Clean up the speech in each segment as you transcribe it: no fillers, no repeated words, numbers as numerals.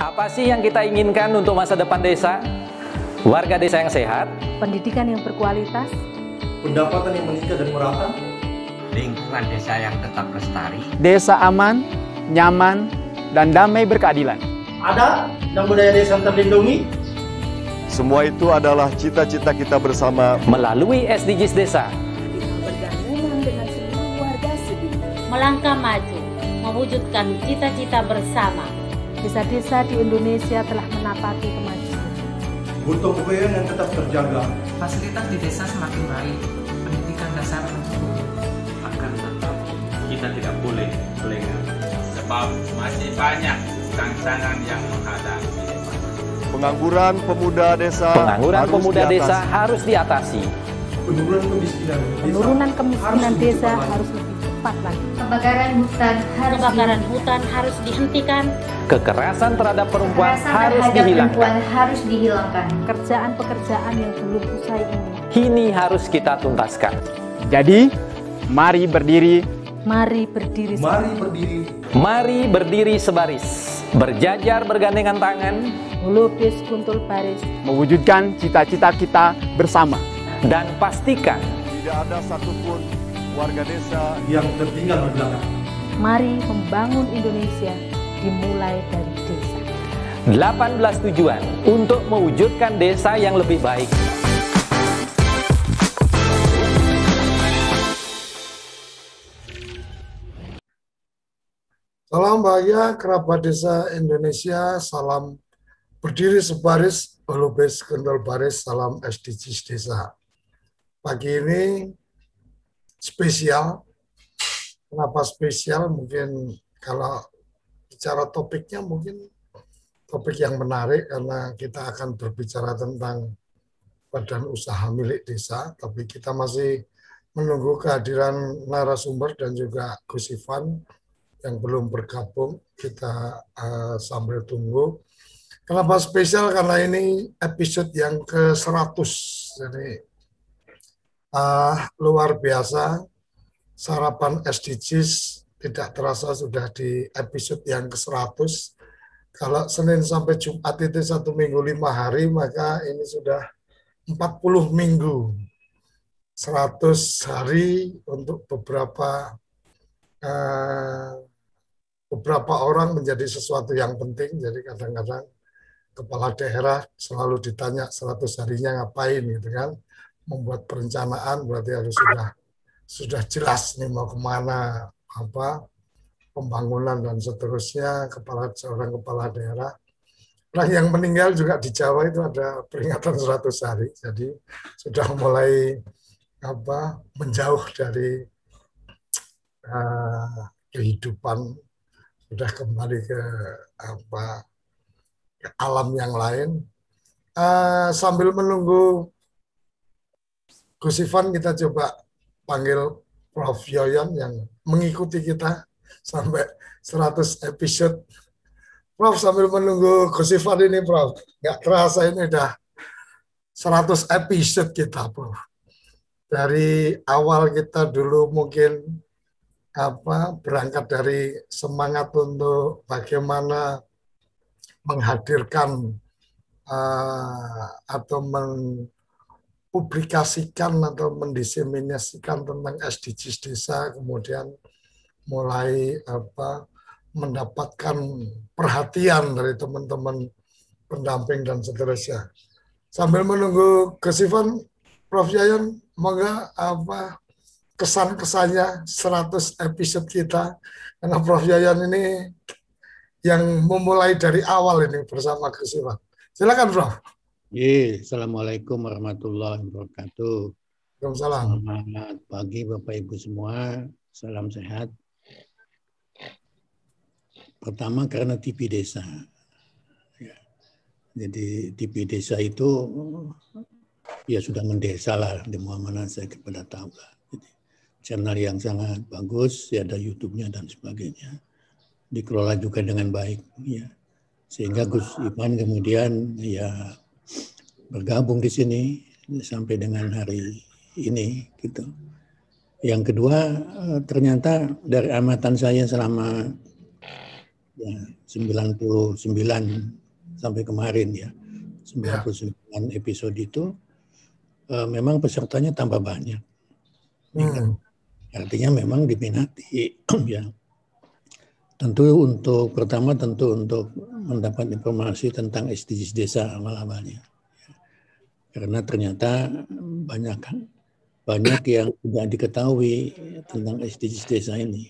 Apa sih yang kita inginkan untuk masa depan desa? Warga desa yang sehat, pendidikan yang berkualitas, pendapatan yang meningkat dan merata, lingkungan desa yang tetap lestari, desa aman, nyaman, dan damai berkeadilan. adat dan budaya desa terlindungi. Semua itu adalah cita-cita kita bersama melalui SDGs Desa. kita bergandengan dengan seluruh warga sedunia. Melangkah maju, mewujudkan cita-cita bersama. Desa-desa di Indonesia telah menapaki kemajuan. Gotong royong yang tetap terjaga. Fasilitas di desa semakin baik, pendidikan dasar mencukupi. Akan tetap kita tidak boleh lengah, sebab masih banyak tantangan yang menghadapi. pengangguran pemuda desa. Harus diatasi. Penurunan kemiskinan desa harus lebih cepat lagi. Kebakaran hutan harus dihentikan. Kekerasan terhadap perempuan harus dihilangkan. Pekerjaan-pekerjaan yang belum usai ini. Kini harus kita tuntaskan. Jadi, mari berdiri. Mari berdiri. Mari berdiri sebaris. Berjajar bergandengan tangan. Melukis kuntul baris. Mewujudkan cita-cita kita bersama. Dan pastikan Tidak ada satupun warga desa yang tertinggal di belakang. Mari membangun Indonesia dimulai dari desa. 18 tujuan untuk mewujudkan desa yang lebih baik. Salam bahagia kerabat desa Indonesia, salam berdiri sebaris, melukis kendal baris, salam SDGs desa. Pagi ini spesial. Kenapa spesial? Mungkin kalau bicara topiknya mungkin topik yang menarik karena kita akan berbicara tentang badan usaha milik desa, tapi kita masih menunggu kehadiran narasumber dan juga Gus Ivan yang belum bergabung. Kita sambil tunggu. Kenapa spesial? Karena ini episode yang ke-100. Jadi luar biasa. Sarapan SDGs tidak terasa sudah di episode yang ke-100. Kalau Senin sampai Jumat itu 1 minggu 5 hari, maka ini sudah 40 minggu. 100 hari untuk beberapa orang menjadi sesuatu yang penting. Jadi kadang-kadang kepala daerah selalu ditanya 100 harinya ngapain gitu kan. Membuat perencanaan berarti harus sudah jelas nih mau kemana, apa pembangunan dan seterusnya. Seorang kepala daerah. Orang yang meninggal juga di Jawa itu ada peringatan 100 hari. Jadi sudah mulai menjauh dari kehidupan, sudah kembali ke alam yang lain. Sambil menunggu Gus Ivan, kita coba panggil Prof. Yoyon yang mengikuti kita sampai 100 episode. Prof, sambil menunggu Gus Ivan ini, Prof, nggak terasa ini udah 100 episode kita, Prof. Dari awal kita dulu mungkin berangkat dari semangat untuk bagaimana menghadirkan atau mempublikasikan atau mendiseminasikan tentang SDGs desa, kemudian mulai mendapatkan perhatian dari teman-teman pendamping dan seterusnya. Sambil menunggu Gus Ivan, Prof. Yoyon, moga kesan-kesannya 100 episode kita, karena Prof. Yoyon ini yang memulai dari awal ini bersama Gus Ivan. Silakan, Prof. Assalamualaikum warahmatullahi wabarakatuh. Waalaikumsalam. Selamat pagi Bapak Ibu semua, salam sehat. Pertama karena TV Desa. Jadi TV Desa itu ya sudah mendesa lah, di mana saya kepada tahu lah. Jadi, channel yang sangat bagus, ya ada YouTube-nya dan sebagainya. Dikelola juga dengan baik, ya. Sehingga Gus Ivan kemudian ya bergabung di sini sampai dengan hari ini, gitu. Yang kedua, ternyata dari amatan saya selama ya, 99 sampai kemarin ya, 99 episode itu memang pesertanya tambah banyak. Artinya memang diminati ya. Pertama tentu untuk mendapat informasi tentang SDGs desa awal-awalnya. Karena ternyata banyak yang tidak diketahui tentang SDGs desa ini.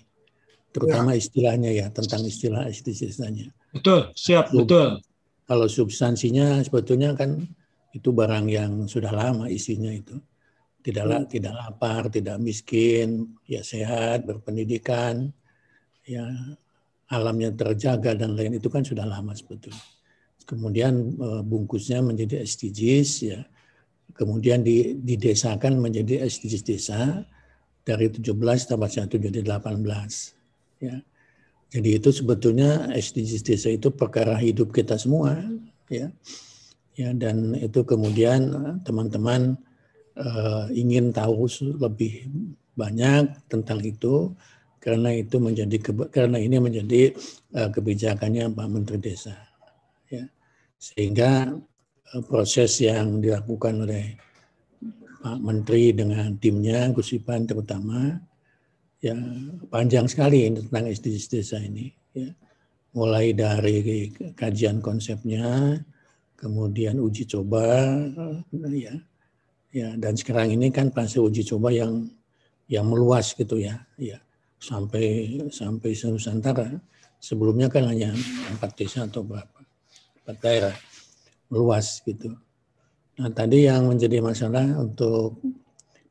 Terutama istilahnya ya, tentang istilah SDGs desanya. Betul, siap, betul. Kalau substansinya sebetulnya kan itu barang yang sudah lama isinya itu. Tidak lapar, tidak miskin, ya sehat, berpendidikan, ya alamnya terjaga dan lain itu kan sudah lama sebetulnya. Kemudian bungkusnya menjadi SDGs ya. Kemudian didesakan menjadi SDGs desa dari 17 tambah 1 jadi 18 ya. Jadi itu sebetulnya SDGs desa itu perkara hidup kita semua ya. Ya dan itu kemudian teman-teman ingin tahu lebih banyak tentang itu. Karena ini menjadi kebijakannya Pak Menteri Desa, ya. Sehingga proses yang dilakukan oleh Pak Menteri dengan timnya, Gus Ipan terutama, ya panjang sekali tentang SDGs Desa ini, ya. Mulai dari kajian konsepnya, kemudian uji coba, ya dan sekarang ini kan fase uji coba yang meluas gitu ya, ya. Sampai se-Nusantara. Sebelumnya kan hanya 4 desa atau berapa, 4 daerah, meluas gitu. Nah tadi yang menjadi masalah untuk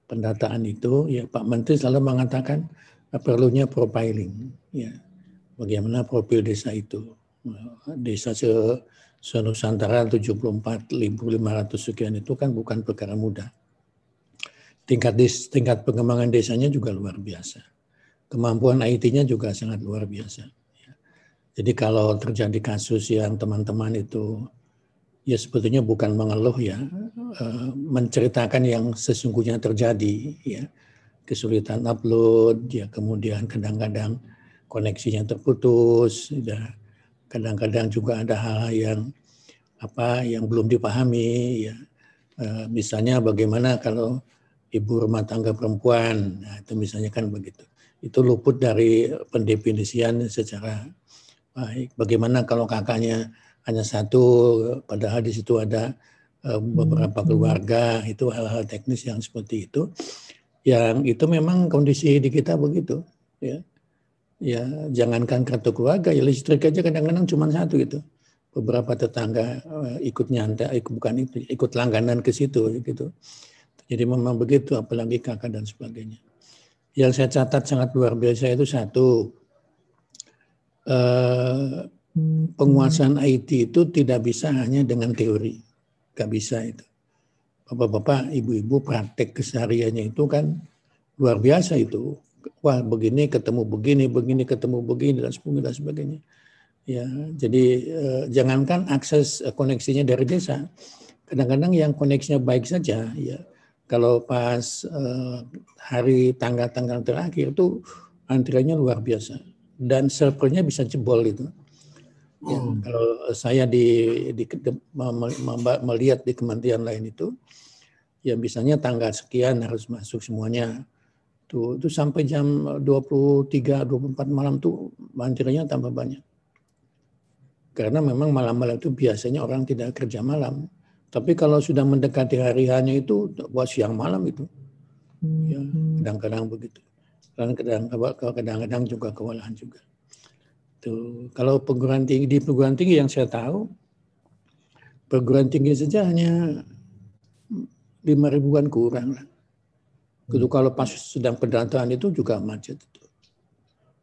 pendataan itu, ya Pak Menteri selalu mengatakan perlunya profiling, ya bagaimana profil desa itu. Desa se-Nusantara 74.500 sekian itu kan bukan perkara mudah. Tingkat pengembangan desanya juga luar biasa. Kemampuan IT-nya juga sangat luar biasa. Jadi kalau terjadi kasus yang teman-teman itu ya sebetulnya bukan mengeluh ya, menceritakan yang sesungguhnya terjadi ya, kesulitan upload ya, kemudian kadang-kadang koneksinya terputus, ya, kadang-kadang juga ada hal-hal yang belum dipahami ya, misalnya bagaimana kalau ibu rumah tangga perempuan, nah, itu misalnya kan begitu. Itu luput dari pendefinisian secara baik. Bagaimana kalau kakaknya hanya satu, padahal di situ ada beberapa keluarga, itu hal-hal teknis yang seperti itu. Yang itu memang kondisi di kita begitu. Ya, jangankan kartu keluarga, ya listrik aja kadang-kadang cuma satu gitu. Beberapa tetangga ikut nyantai, ikut langganan ke situ gitu. Jadi memang begitu, apalagi kakak dan sebagainya. Yang saya catat sangat luar biasa itu satu, penguasaan IT itu tidak bisa hanya dengan teori, nggak bisa itu. Bapak-bapak, ibu-ibu praktek kesehariannya itu kan luar biasa itu. Wah begini ketemu begini, begini ketemu begini dan sebagainya. Ya, jadi jangankan akses koneksinya dari desa, kadang-kadang yang koneksinya baik saja ya. Kalau pas hari tanggal-tanggal terakhir itu antriannya luar biasa dan servernya bisa jebol itu. Ya, kalau saya melihat di kementerian lain itu, ya misalnya tanggal sekian harus masuk semuanya. Itu sampai jam 23, 24 malam tuh antriannya tambah banyak. Karena memang malam-malam itu biasanya orang tidak kerja malam. Tapi kalau sudah mendekati hari hanya itu buat siang malam itu, ya kadang-kadang begitu. Dan kadang-kadang juga kewalahan juga. Tuh, kalau perguruan tinggi yang saya tahu, perguruan tinggi saja hanya 5.000-an kurang lah. Gitu, kalau pas sedang pendataan itu juga macet itu.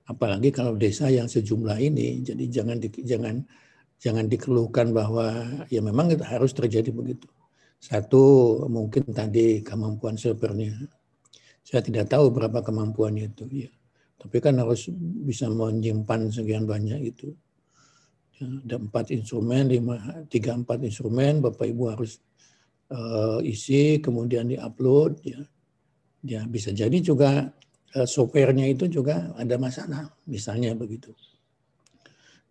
Apalagi kalau desa yang sejumlah ini, jadi jangan dikeluhkan bahwa ya memang harus terjadi begitu. Satu, mungkin tadi kemampuan servernya. Saya tidak tahu berapa kemampuannya itu. Ya. Tapi kan harus bisa menyimpan sekian banyak itu. Ya, ada 4 instrumen, 3-4 instrumen, Bapak Ibu harus isi, kemudian di-upload. Ya, bisa jadi juga softwarenya itu juga ada masalah, misalnya begitu.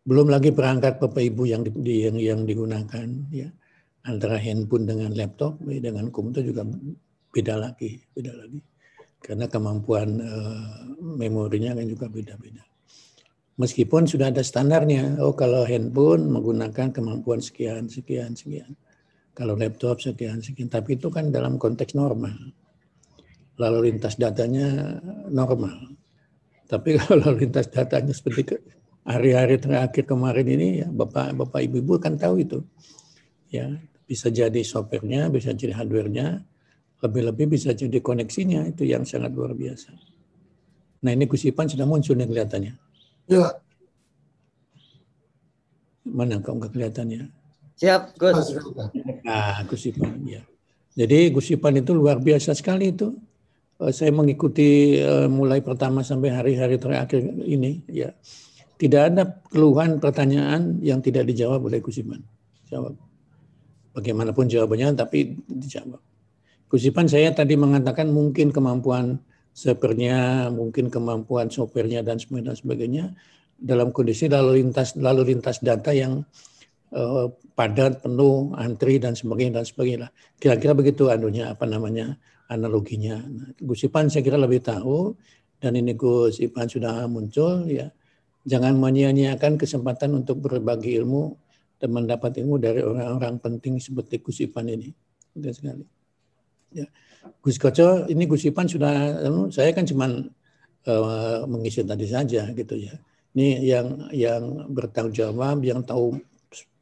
Belum lagi perangkat Bapak Ibu yang digunakan, ya, antara handphone dengan laptop dengan komputer juga beda lagi, karena kemampuan memorinya kan juga beda-beda. Meskipun sudah ada standarnya, kalau handphone menggunakan kemampuan sekian, kalau laptop sekian, tapi itu kan dalam konteks normal. Lalu lintas datanya normal. Tapi kalau lalu lintas datanya seperti hari-hari terakhir kemarin ini, ya Bapak Ibu kan tahu itu. Ya, bisa jadi software-nya, bisa jadi hardware-nya, lebih-lebih bisa jadi koneksinya, itu yang sangat luar biasa. Nah, ini Gus Ipan sudah muncul nih kelihatannya. Ya. Mana kok nggak kelihatannya? Siap, Gus. Nah, Gus Ipan, ya. Jadi Gus Ipan itu luar biasa sekali itu. Saya mengikuti mulai pertama sampai hari-hari terakhir ini, ya. Tidak ada keluhan pertanyaan yang tidak dijawab oleh Gus Ipan. Jawab. Bagaimanapun jawabannya, tapi dijawab. Gus Ipan, saya tadi mengatakan mungkin kemampuan servernya, mungkin kemampuan softwarenya dan sebagainya dalam kondisi lalu lintas data yang padat, penuh, antri dan sebagainya. Kira-kira begitu analoginya. Nah, Gus Ipan saya kira lebih tahu, dan ini Gus Ipan sudah muncul, ya. Jangan menyia-nyiakan kesempatan untuk berbagi ilmu dan mendapat ilmu dari orang-orang penting seperti Gus Ipan ini. Mudah sekali. Ya. Gus Koco, ini Gus Ipan sudah, saya kan cuma mengisi tadi saja gitu ya. Ini yang bertanggung jawab, yang tahu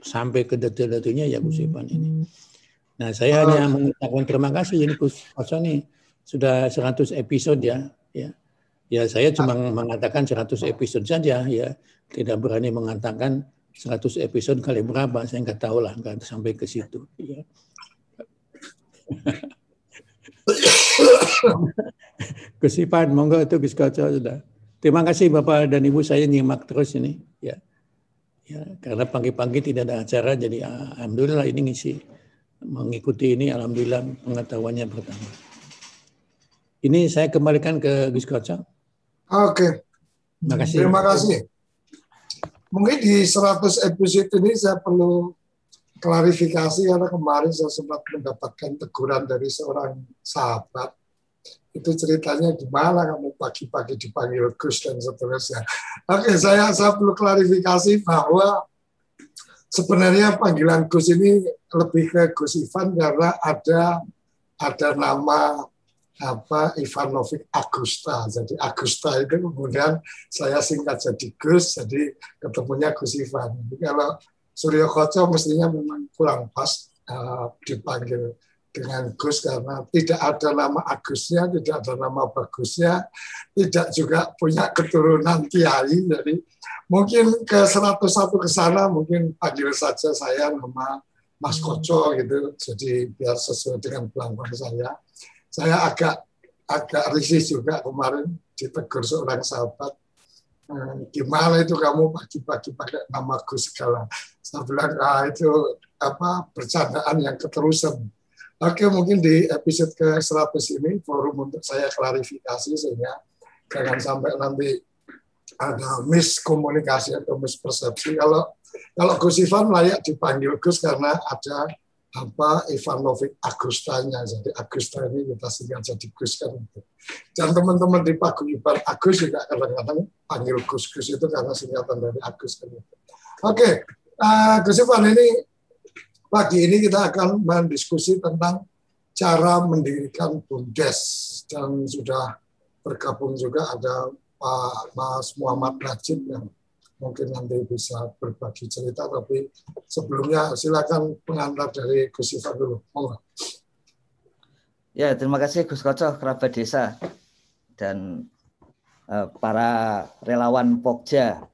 sampai ke detail-detailnya ya Gus Ipan ini. Nah, saya hanya mengucapkan terima kasih ini Gus Koco nih sudah 100 episode ya. Ya, saya cuma mengatakan 100 episode saja ya. Tidak berani mengatakan 100 episode kali berapa, saya nggak tahu lah, nggak sampai ke situ. Ya. Gus Ipan, monggo itu Gus Koco sudah. Terima kasih Bapak dan Ibu, saya nyimak terus ini. Ya, karena pagi-pagi tidak ada acara, jadi alhamdulillah ini ngisi. Mengikuti ini, alhamdulillah pengetahuannya pertama. Ini saya kembalikan ke Gus Koco. Oke. Terima kasih. Mungkin di 100 episode ini saya perlu klarifikasi karena kemarin saya sempat mendapatkan teguran dari seorang sahabat. Itu ceritanya gimana kamu pagi-pagi dipanggil Gus dan seterusnya. Oke, saya perlu klarifikasi bahwa sebenarnya panggilan Gus ini lebih ke Gus Ivan karena ada nama Ivanovic Agusta. Jadi Agusta itu kemudian saya singkat jadi Gus, jadi ketemunya Gus Ivan. Jadi kalau Suryo Koco mestinya memang kurang pas dipanggil dengan Gus karena tidak ada nama Agusnya, tidak ada nama Bagusnya, tidak juga punya keturunan kiai. Jadi mungkin ke 101 ke sana mungkin panggil saja saya nama Mas Koco gitu. Jadi biar sesuai dengan pelanggan saya. Saya agak risih juga kemarin ditegur seorang sahabat. Gimana itu kamu pagi-pagi pakai nama Gus segala. Saya bilang, itu bercandaan yang keterusan. Oke, mungkin di episode ke-100 ini forum untuk saya klarifikasi sehingga jangan sampai nanti ada miskomunikasi atau mispersepsi. Kalau Gus Ivan layak dipanggil Gus karena ada Ivanovic Agustanya. Jadi Agusta ini kita singkat jadi Gus kan. Dan teman-teman di Paguyuban Agus juga kadang-kadang panggil Gus itu karena singkatan dari Agus kan. Oke, Gus Ivan, ini pagi ini kita akan mendiskusi tentang cara mendirikan BUMDes dan sudah bergabung juga ada Pak Mas Muhammad Najib yang mungkin nanti bisa berbagi cerita, tapi sebelumnya silakan pengantar dari Gus Ivan dulu. Ya, terima kasih Gus Koco, kerabat desa, dan para relawan Pokja,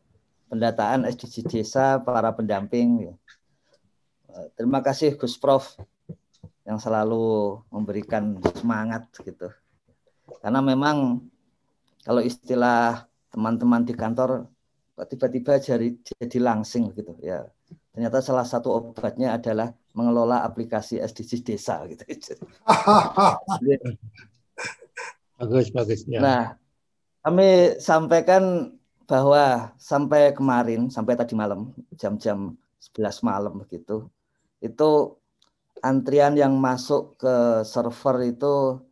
pendataan SDG Desa, para pendamping. Terima kasih Gus Prof yang selalu memberikan semangat gitu. Karena memang kalau istilah teman-teman di kantor tiba-tiba jadi langsing gitu ya. Ternyata salah satu obatnya adalah mengelola aplikasi SDG Desa gitu. Bagus ya. Nah, kami sampaikan bahwa sampai kemarin, sampai tadi malam, jam-jam 11 malam begitu, itu antrian yang masuk ke server itu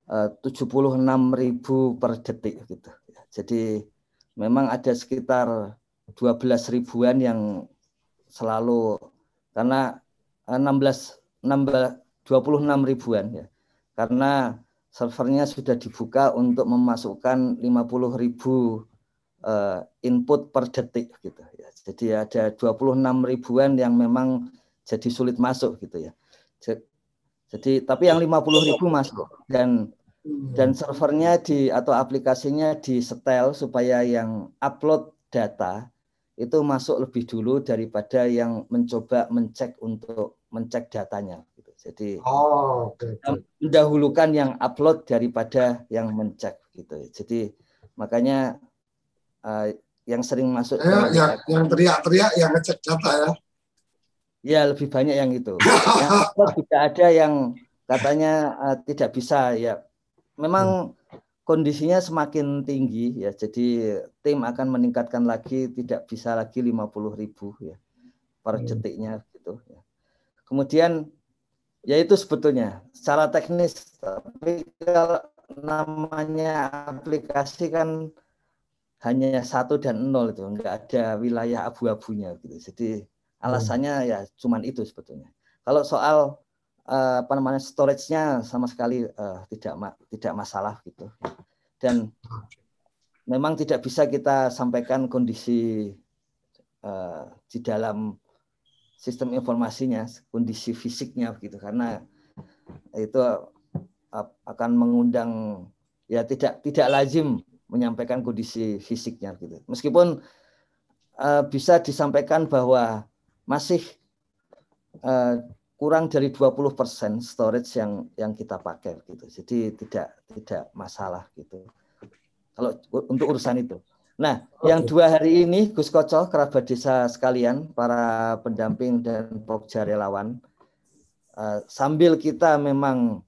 76.000 per detik gitu. Jadi memang ada sekitar 12 ribuan yang selalu, karena 26 ribuan ya. Karena servernya sudah dibuka untuk memasukkan 50.000 input per detik gitu ya. Jadi ada 26 ribuan yang memang jadi sulit masuk gitu ya. Jadi tapi yang 50.000 masuk dan servernya atau aplikasinya disetel supaya yang upload data itu masuk lebih dulu daripada yang mencoba mencek datanya gitu. Jadi mendahulukan yang upload daripada yang mencek gitu. Jadi makanya yang sering masuk yang teriak-teriak yang ngecek data ya. Ya lebih banyak yang itu. Yang upload juga ada yang katanya tidak bisa ya. Memang kondisinya semakin tinggi ya. Jadi tim akan meningkatkan lagi, tidak bisa lagi 50.000 ya per detiknya gitu ya. Kemudian ya itu sebetulnya secara teknis, tapi kalau namanya aplikasi kan hanya 1 dan 0 itu, enggak ada wilayah abu-abunya gitu. Jadi alasannya ya cuman itu sebetulnya. Kalau soal storage-nya sama sekali tidak masalah gitu. Dan memang tidak bisa kita sampaikan kondisi di dalam sistem informasinya, kondisi fisiknya gitu, karena itu akan mengundang ya tidak lazim menyampaikan kondisi fisiknya gitu. Meskipun bisa disampaikan bahwa masih kurang dari 20% storage yang kita pakai gitu. Jadi tidak masalah gitu. Kalau untuk urusan itu. Nah, yang 2 hari ini Gus Koco, kerabat desa sekalian, para pendamping dan pokja relawan, sambil kita memang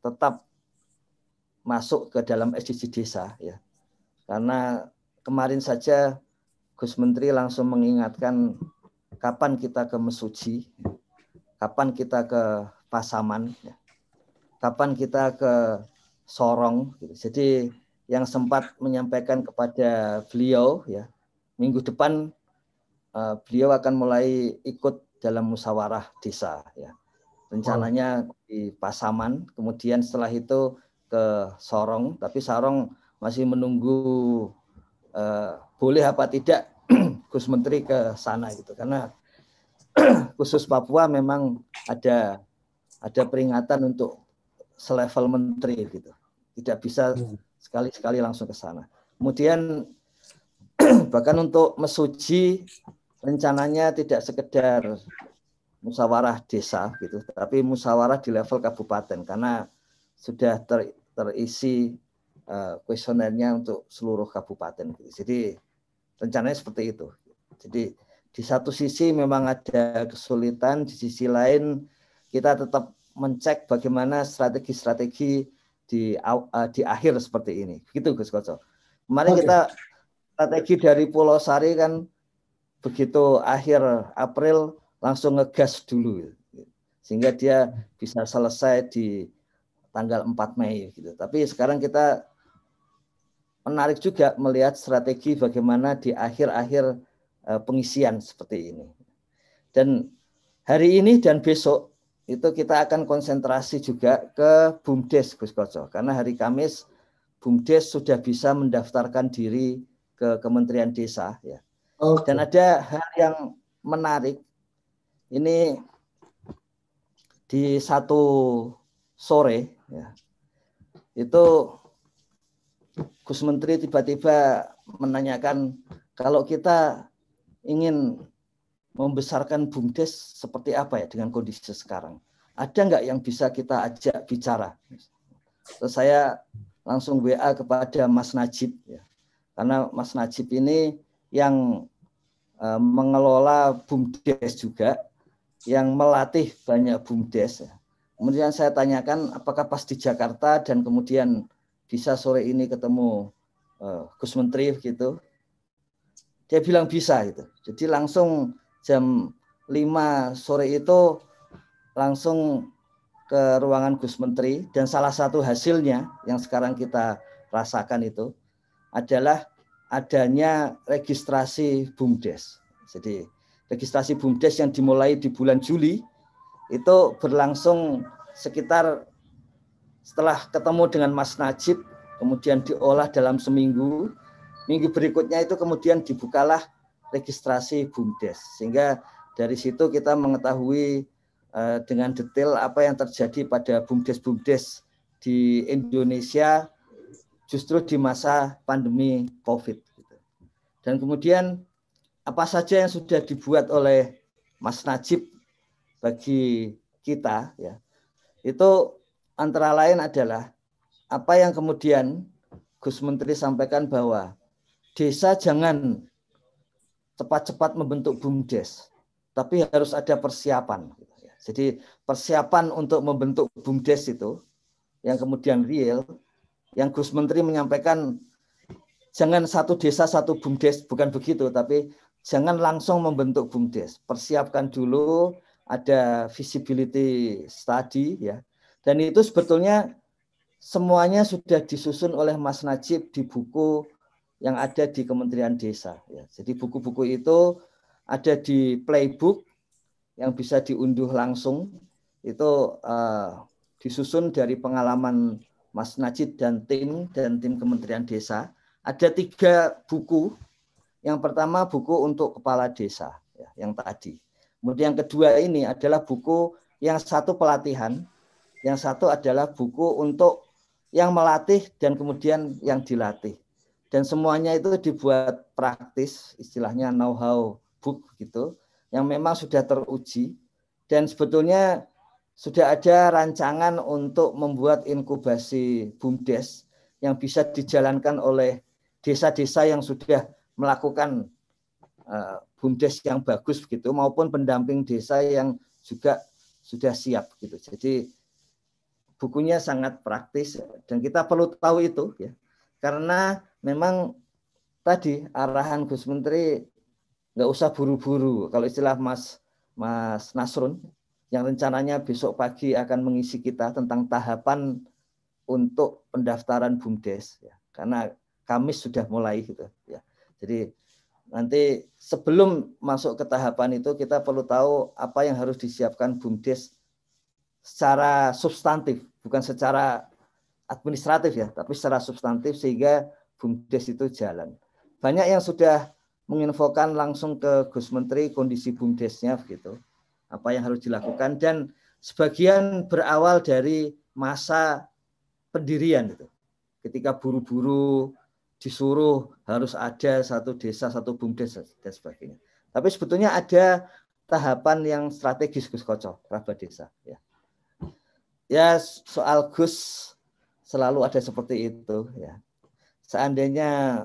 tetap masuk ke dalam SDG desa ya. Karena kemarin saja Gus Menteri langsung mengingatkan kapan kita ke Mesuji, kapan kita ke Pasaman, ya. Kapan kita ke Sorong. Gitu. Jadi yang sempat menyampaikan kepada beliau ya, minggu depan beliau akan mulai ikut dalam musyawarah desa ya. Rencananya di Pasaman, kemudian setelah itu ke Sorong, tapi Sorong masih menunggu boleh apa tidak Gus Menteri ke sana gitu, karena khusus Papua memang ada peringatan untuk selevel menteri gitu, tidak bisa sekali-sekali langsung ke sana. Kemudian bahkan untuk Mesuji rencananya tidak sekedar musyawarah desa gitu, tapi musyawarah di level kabupaten karena sudah terisi kuesionernya untuk seluruh kabupaten gitu. Jadi rencananya seperti itu. Jadi di satu sisi memang ada kesulitan, di sisi lain kita tetap mencek bagaimana strategi-strategi di akhir seperti ini. Begitu Gus Koco. Kemarin kita strategi dari Pulau Sari kan begitu akhir April langsung ngegas dulu. Sehingga dia bisa selesai di tanggal 4 Mei gitu. Tapi sekarang kita menarik juga melihat strategi bagaimana di akhir-akhir pengisian seperti ini. Dan hari ini dan besok itu kita akan konsentrasi juga ke BUMDes Gus Koco. Karena hari Kamis BUMDes sudah bisa mendaftarkan diri ke Kementerian Desa ya. Dan ada hal yang menarik. Ini di satu sore ya, itu Gus Menteri tiba-tiba menanyakan kalau kita ingin membesarkan BUMDes seperti apa ya dengan kondisi sekarang, ada nggak yang bisa kita ajak bicara? Terus saya langsung WA kepada Mas Najib ya, karena Mas Najib ini yang mengelola BUMDes juga, yang melatih banyak BUMDes ya. Kemudian saya tanyakan apakah pas di Jakarta dan kemudian bisa sore ini ketemu Gus Menteri gitu. Dia bilang bisa gitu. Jadi langsung jam 5 sore itu langsung ke ruangan Gus Menteri, dan salah satu hasilnya yang sekarang kita rasakan itu adalah adanya registrasi BUMDes. Jadi registrasi BUMDes yang dimulai di bulan Juli itu berlangsung sekitar, setelah ketemu dengan Mas Najib, kemudian diolah dalam seminggu. Minggu berikutnya itu kemudian dibukalah registrasi BUMDes. Sehingga dari situ kita mengetahui dengan detail apa yang terjadi pada BUMDes-BUMDes di Indonesia justru di masa pandemi COVID. Dan kemudian apa saja yang sudah dibuat oleh Mas Najib bagi kita, ya, itu antara lain adalah apa yang kemudian Gus Menteri sampaikan bahwa desa jangan cepat-cepat membentuk BUMDes, tapi harus ada persiapan. Jadi persiapan untuk membentuk BUMDes itu yang kemudian real, yang Gus Menteri menyampaikan jangan satu desa satu BUMDes, bukan begitu, tapi jangan langsung membentuk BUMDes. Persiapkan dulu, ada visibility study, ya. Dan itu sebetulnya semuanya sudah disusun oleh Mas Najib di buku yang ada di Kementerian Desa. Ya. Jadi buku-buku itu ada di playbook yang bisa diunduh langsung. Itu disusun dari pengalaman Mas Najib dan tim Kementerian Desa. Ada 3 buku. Yang pertama buku untuk kepala desa, ya, yang tadi. Kemudian yang kedua ini adalah buku yang satu pelatihan, yang satu adalah buku untuk yang melatih dan kemudian yang dilatih. Dan semuanya itu dibuat praktis, istilahnya know-how book gitu, yang memang sudah teruji. Dan sebetulnya sudah ada rancangan untuk membuat inkubasi BUMDes yang bisa dijalankan oleh desa-desa yang sudah melakukan BUMDes yang bagus begitu, maupun pendamping desa yang juga sudah siap gitu. Jadi bukunya sangat praktis dan kita perlu tahu itu, ya, karena memang tadi arahan Gus Menteri nggak usah buru-buru. Kalau istilah Mas Nasrun yang rencananya besok pagi akan mengisi kita tentang tahapan untuk pendaftaran BUMDes, ya, karena Kamis sudah mulai gitu, ya. Jadi nanti sebelum masuk ke tahapan itu kita perlu tahu apa yang harus disiapkan BUMDes secara substantif, bukan secara administratif, ya, tapi secara substantif sehingga BUMDes itu jalan. Banyak yang sudah menginfokan langsung ke Gus Menteri kondisi BUMDesnya begitu, apa yang harus dilakukan, dan sebagian berawal dari masa pendirian itu. Ketika buru-buru disuruh harus ada satu desa, satu BUMDes dan sebagainya. Tapi sebetulnya ada tahapan yang strategis, Gus Koco, kerabat desa. Ya. Ya, soal Gus selalu ada seperti itu. Ya. Seandainya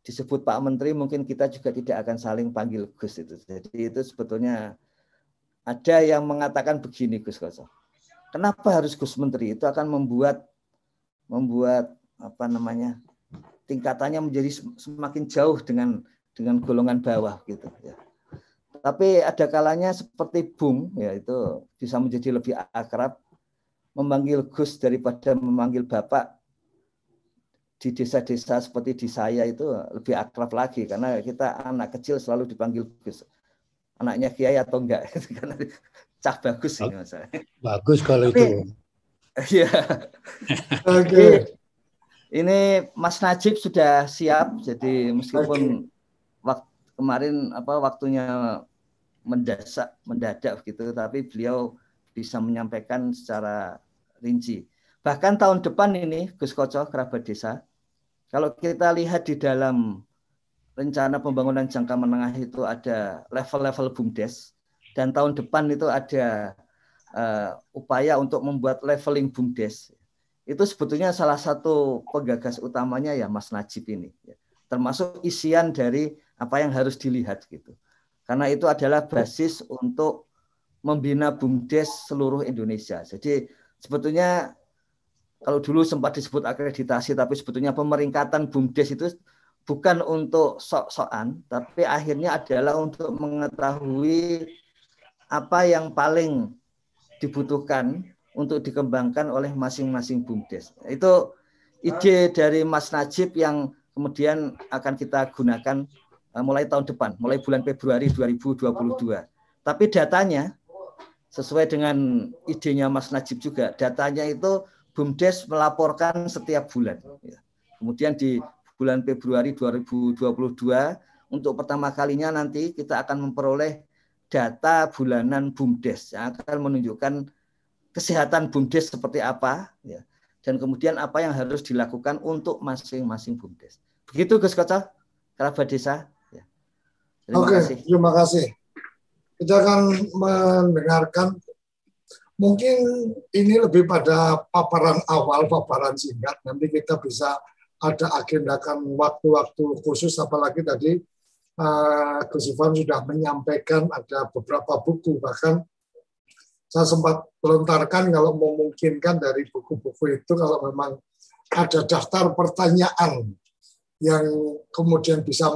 disebut Pak Menteri, mungkin kita juga tidak akan saling panggil Gus itu. Jadi itu sebetulnya ada yang mengatakan begini, Gus Koco. Kenapa harus Gus Menteri? Itu akan membuat apa namanya, tingkatannya menjadi semakin jauh dengan golongan bawah gitu, ya. Tapi ada kalanya seperti Bung, ya, itu bisa menjadi lebih akrab, memanggil Gus daripada memanggil Bapak. Di desa-desa seperti di saya itu lebih akrab lagi karena kita anak kecil selalu dipanggil Gus. Anaknya Kiai atau enggak? Karena cah bagus ini masalah. Bagus kalau itu. Iya. Oke. Ini Mas Najib sudah siap, jadi meskipun kemarin waktunya mendadak gitu, tapi beliau bisa menyampaikan secara rinci. Bahkan tahun depan ini, Gus Koco, kerabat desa, kalau kita lihat di dalam rencana pembangunan jangka menengah itu ada level-level BUMDes, dan tahun depan itu ada upaya untuk membuat leveling BUMDes. Itu sebetulnya salah satu penggagas utamanya ya Mas Najib ini, ya. Termasuk isian dari apa yang harus dilihat gitu. Karena itu adalah basis untuk membina BUMDes seluruh Indonesia. Jadi sebetulnya kalau dulu sempat disebut akreditasi, tapi sebetulnya pemeringkatan BUMDes itu bukan untuk sok-sokan, tapi akhirnya adalah untuk mengetahui apa yang paling dibutuhkan untuk dikembangkan oleh masing-masing BUMDes. Itu ide dari Mas Najib yang kemudian akan kita gunakan mulai tahun depan, mulai bulan Februari 2022. Tapi datanya, sesuai dengan idenya Mas Najib juga, datanya itu BUMDes melaporkan setiap bulan. Kemudian di bulan Februari 2022, untuk pertama kalinya nanti kita akan memperoleh data bulanan BUMDes yang akan menunjukkan kesehatan BUMDes seperti apa, ya, dan kemudian apa yang harus dilakukan untuk masing-masing BUMDes. Begitu Gus Koco, kerabat desa. Ya. Terima kasih. Kita akan mendengarkan, mungkin ini lebih pada paparan awal, paparan singkat. Nanti kita bisa ada agendakan waktu-waktu khusus, apalagi tadi Gus Ivan sudah menyampaikan ada beberapa buku, bahkan saya sempat melontarkan kalau memungkinkan dari buku-buku itu kalau memang ada daftar pertanyaan yang kemudian bisa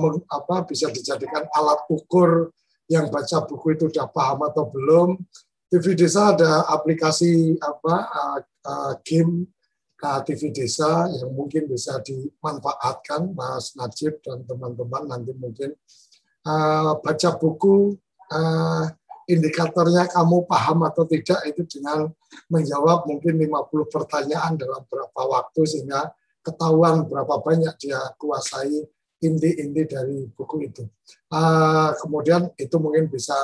bisa dijadikan alat ukur yang baca buku itu sudah paham atau belum. TV Desa ada aplikasi game TV Desa yang mungkin bisa dimanfaatkan Mas Najib dan teman-teman nanti mungkin baca buku indikatornya kamu paham atau tidak itu dengan menjawab mungkin 50 pertanyaan dalam berapa waktu sehingga ketahuan berapa banyak dia kuasai inti-inti dari buku itu. Kemudian itu mungkin bisa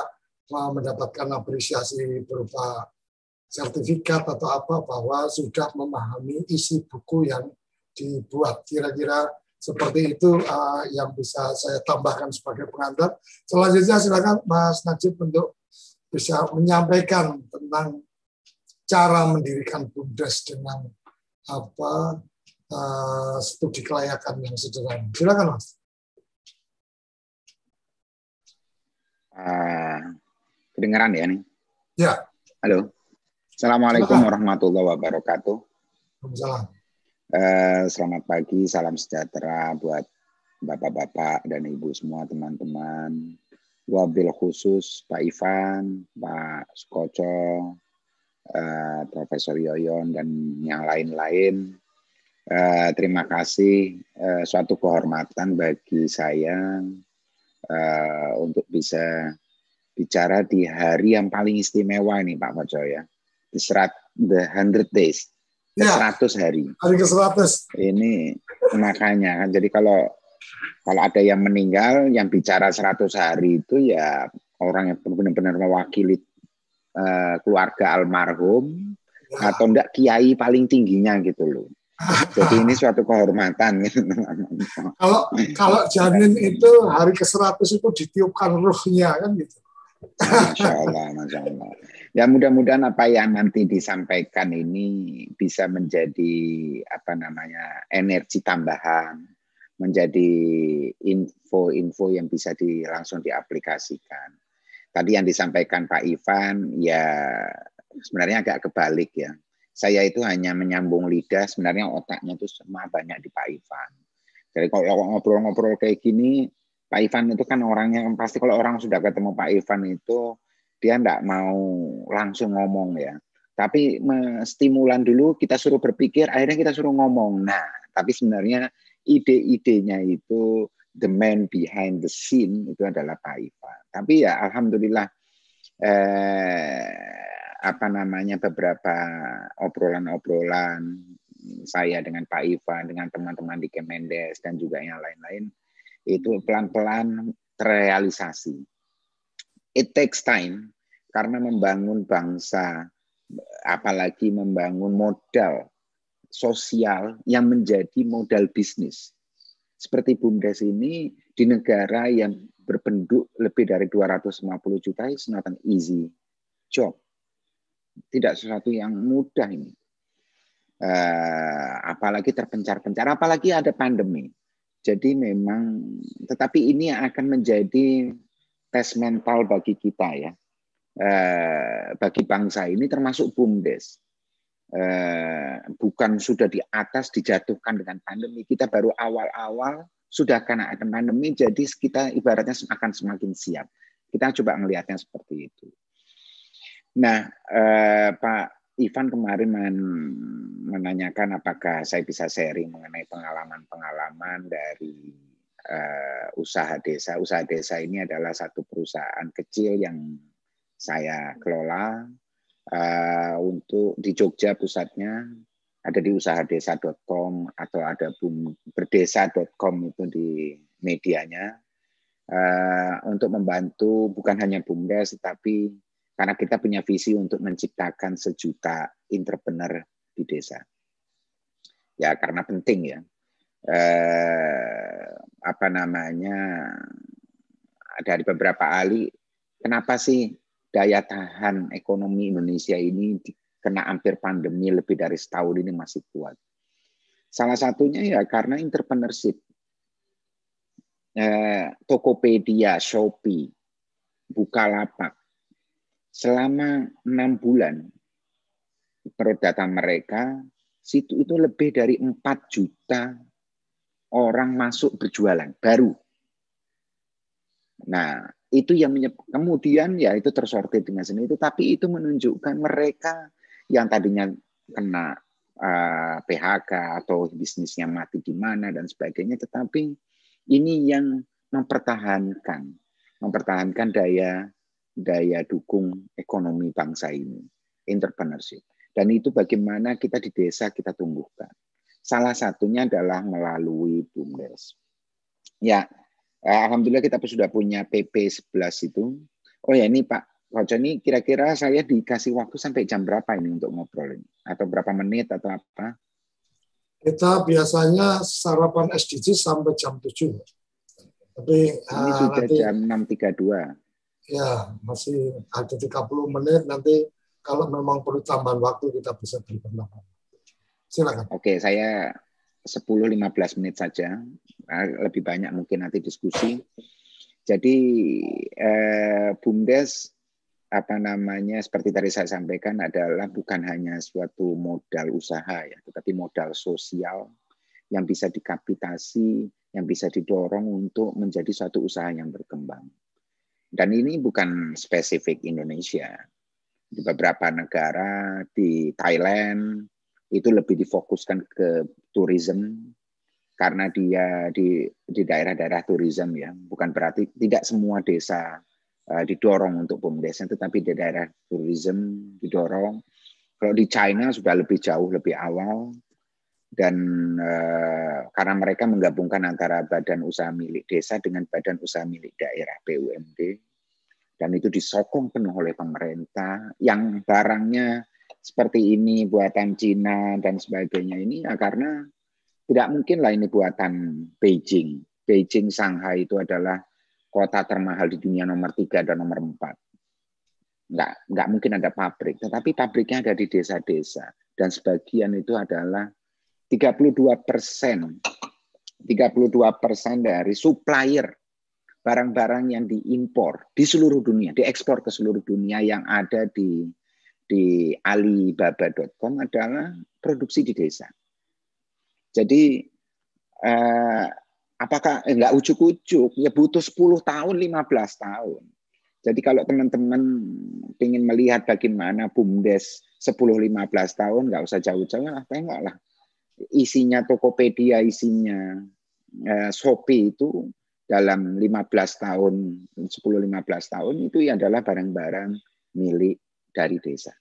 mendapatkan apresiasi berupa sertifikat atau apa bahwa sudah memahami isi buku yang dibuat. Kira-kira seperti itu yang bisa saya tambahkan sebagai pengantar. Selanjutnya silakan Mas Najib untuk bisa menyampaikan tentang cara mendirikan BUMDes dengan studi kelayakan yang sederhana. Silakan Mas. Kedengaran ya nih? Ya. Halo. Assalamualaikum warahmatullahi wabarakatuh. Waalaikumsalam. Selamat pagi, salam sejahtera buat bapak-bapak dan ibu semua, teman-teman. Wabil khusus Pak Ivan, Pak Sukoco, Profesor Yoyon, dan yang lain-lain. Terima kasih, suatu kehormatan bagi saya untuk bisa bicara di hari yang paling istimewa ini Pak Koco ya. The 100 days. Ya, 100 hari. Hari ke-100. Ini makanya kan. Jadi kalau ada yang meninggal, yang bicara 100 hari itu ya orang yang benar-benar mewakili keluarga almarhum ya, atau enggak kiai paling tingginya gitu loh. Jadi ini suatu kehormatan gitu. Kalau janin itu hari ke-100 itu ditiupkan ruhnya kan gitu. Masya Allah, Masya Allah. Ya mudah-mudahan apa yang nanti disampaikan ini bisa menjadi energi tambahan, menjadi info-info yang bisa langsung diaplikasikan. Tadi yang disampaikan Pak Ivan ya sebenarnya agak kebalik ya. Saya itu hanya menyambung lidah, sebenarnya otaknya itu semua banyak di Pak Ivan. Jadi kalau ngobrol-ngobrol kayak gini, Pak Ivan itu kan orangnya, pasti kalau orang sudah ketemu Pak Ivan itu, dia enggak mau langsung ngomong ya. Tapi stimulan dulu, kita suruh berpikir, akhirnya kita suruh ngomong. Nah, tapi sebenarnya ide-idenya itu, the man behind the scene, itu adalah Pak Ivan. Tapi ya Alhamdulillah, beberapa obrolan-obrolan saya dengan Pak Ivan, dengan teman-teman di Kemendes, dan juga yang lain-lain, itu pelan-pelan terrealisasi. It takes time, karena membangun bangsa, apalagi membangun modal sosial yang menjadi modal bisnis. Seperti BUMDes ini, di negara yang berpenduduk lebih dari 250 juta, it's not an easy job. Tidak sesuatu yang mudah ini. Apalagi terpencar-pencar, apalagi ada pandemi. Jadi memang, tetapi ini akan menjadi tes mental bagi kita ya, bagi bangsa ini termasuk BUMDes. bukan sudah di atas dijatuhkan dengan pandemi. Kita baru awal-awal sudah kena pandemi, jadi kita ibaratnya akan semakin siap. Kita coba melihatnya seperti itu. Nah, Pak Ivan kemarin menanyakan apakah saya bisa sharing mengenai pengalaman-pengalaman dari usaha desa. Usaha desa ini adalah satu perusahaan kecil yang saya kelola untuk di Jogja pusatnya, ada di usahadesa.com atau ada berdesa.com itu di medianya, untuk membantu bukan hanya BUMDes tetapi karena kita punya visi untuk menciptakan 1 juta entrepreneur di desa. Ya karena penting ya. Dari beberapa ahli, kenapa sih daya tahan ekonomi Indonesia ini kena hampir pandemi lebih dari setahun ini masih kuat? Salah satunya ya karena entrepreneurship. Tokopedia, Shopee, Bukalapak, selama 6 bulan, menurut data mereka, situ itu lebih dari 4 juta orang masuk berjualan baru. Nah, itu yang kemudian ya itu tersortir dengan sendiri itu, tapi itu menunjukkan mereka yang tadinya kena PHK atau bisnisnya mati di mana dan sebagainya, tetapi ini yang mempertahankan daya dukung ekonomi bangsa ini, entrepreneurship. Dan itu bagaimana kita di desa kita tumbuhkan. Salah satunya adalah melalui BUMDes. Ya, alhamdulillah kita sudah punya PP 11 itu. Oh ya ini Pak Koco, ini kira-kira saya dikasih waktu sampai jam berapa ini untuk ngobrol ini? Atau berapa menit atau apa? Kita biasanya sarapan SDG sampai jam 7. Tapi ini sudah nanti, jam 6.32. Ya, masih ada 30 menit. Nanti kalau memang perlu tambahan waktu kita bisa beri pendapat. Silakan. Oke, saya 10-15 menit saja. Lebih banyak mungkin nanti diskusi. Jadi BUMDes seperti tadi saya sampaikan adalah bukan hanya suatu modal usaha ya, tetapi modal sosial yang bisa dikapitasi, yang bisa didorong untuk menjadi suatu usaha yang berkembang. Dan ini bukan spesifik Indonesia. Di beberapa negara, di Thailand, itu lebih difokuskan ke tourism, karena dia di daerah-daerah tourism ya. Bukan berarti tidak semua desa didorong untuk BUMDes, tetapi di daerah tourism didorong. Kalau di China sudah lebih jauh, lebih awal. Dan karena mereka menggabungkan antara badan usaha milik desa dengan badan usaha milik daerah BUMD, dan itu disokong penuh oleh pemerintah. Yang barangnya seperti ini buatan Cina dan sebagainya ini ya karena tidak mungkin lah ini buatan Beijing. Beijing, Shanghai itu adalah kota termahal di dunia nomor 3 dan nomor 4. Nggak mungkin ada pabrik, tetapi pabriknya ada di desa-desa, dan sebagian itu adalah 32% dari supplier barang-barang yang diimpor di seluruh dunia, diekspor ke seluruh dunia yang ada di Alibaba.com adalah produksi di desa. Jadi apakah nggak ujuk-ujuk ya butuh 10 tahun, 15 tahun. Jadi kalau teman-teman ingin melihat bagaimana BUMDes 10-15 tahun, nggak usah jauh-jauh lah, tengoklah. Isinya Tokopedia, isinya Shopee itu dalam 15 tahun, 10-15 tahun itu adalah barang-barang milik dari desa.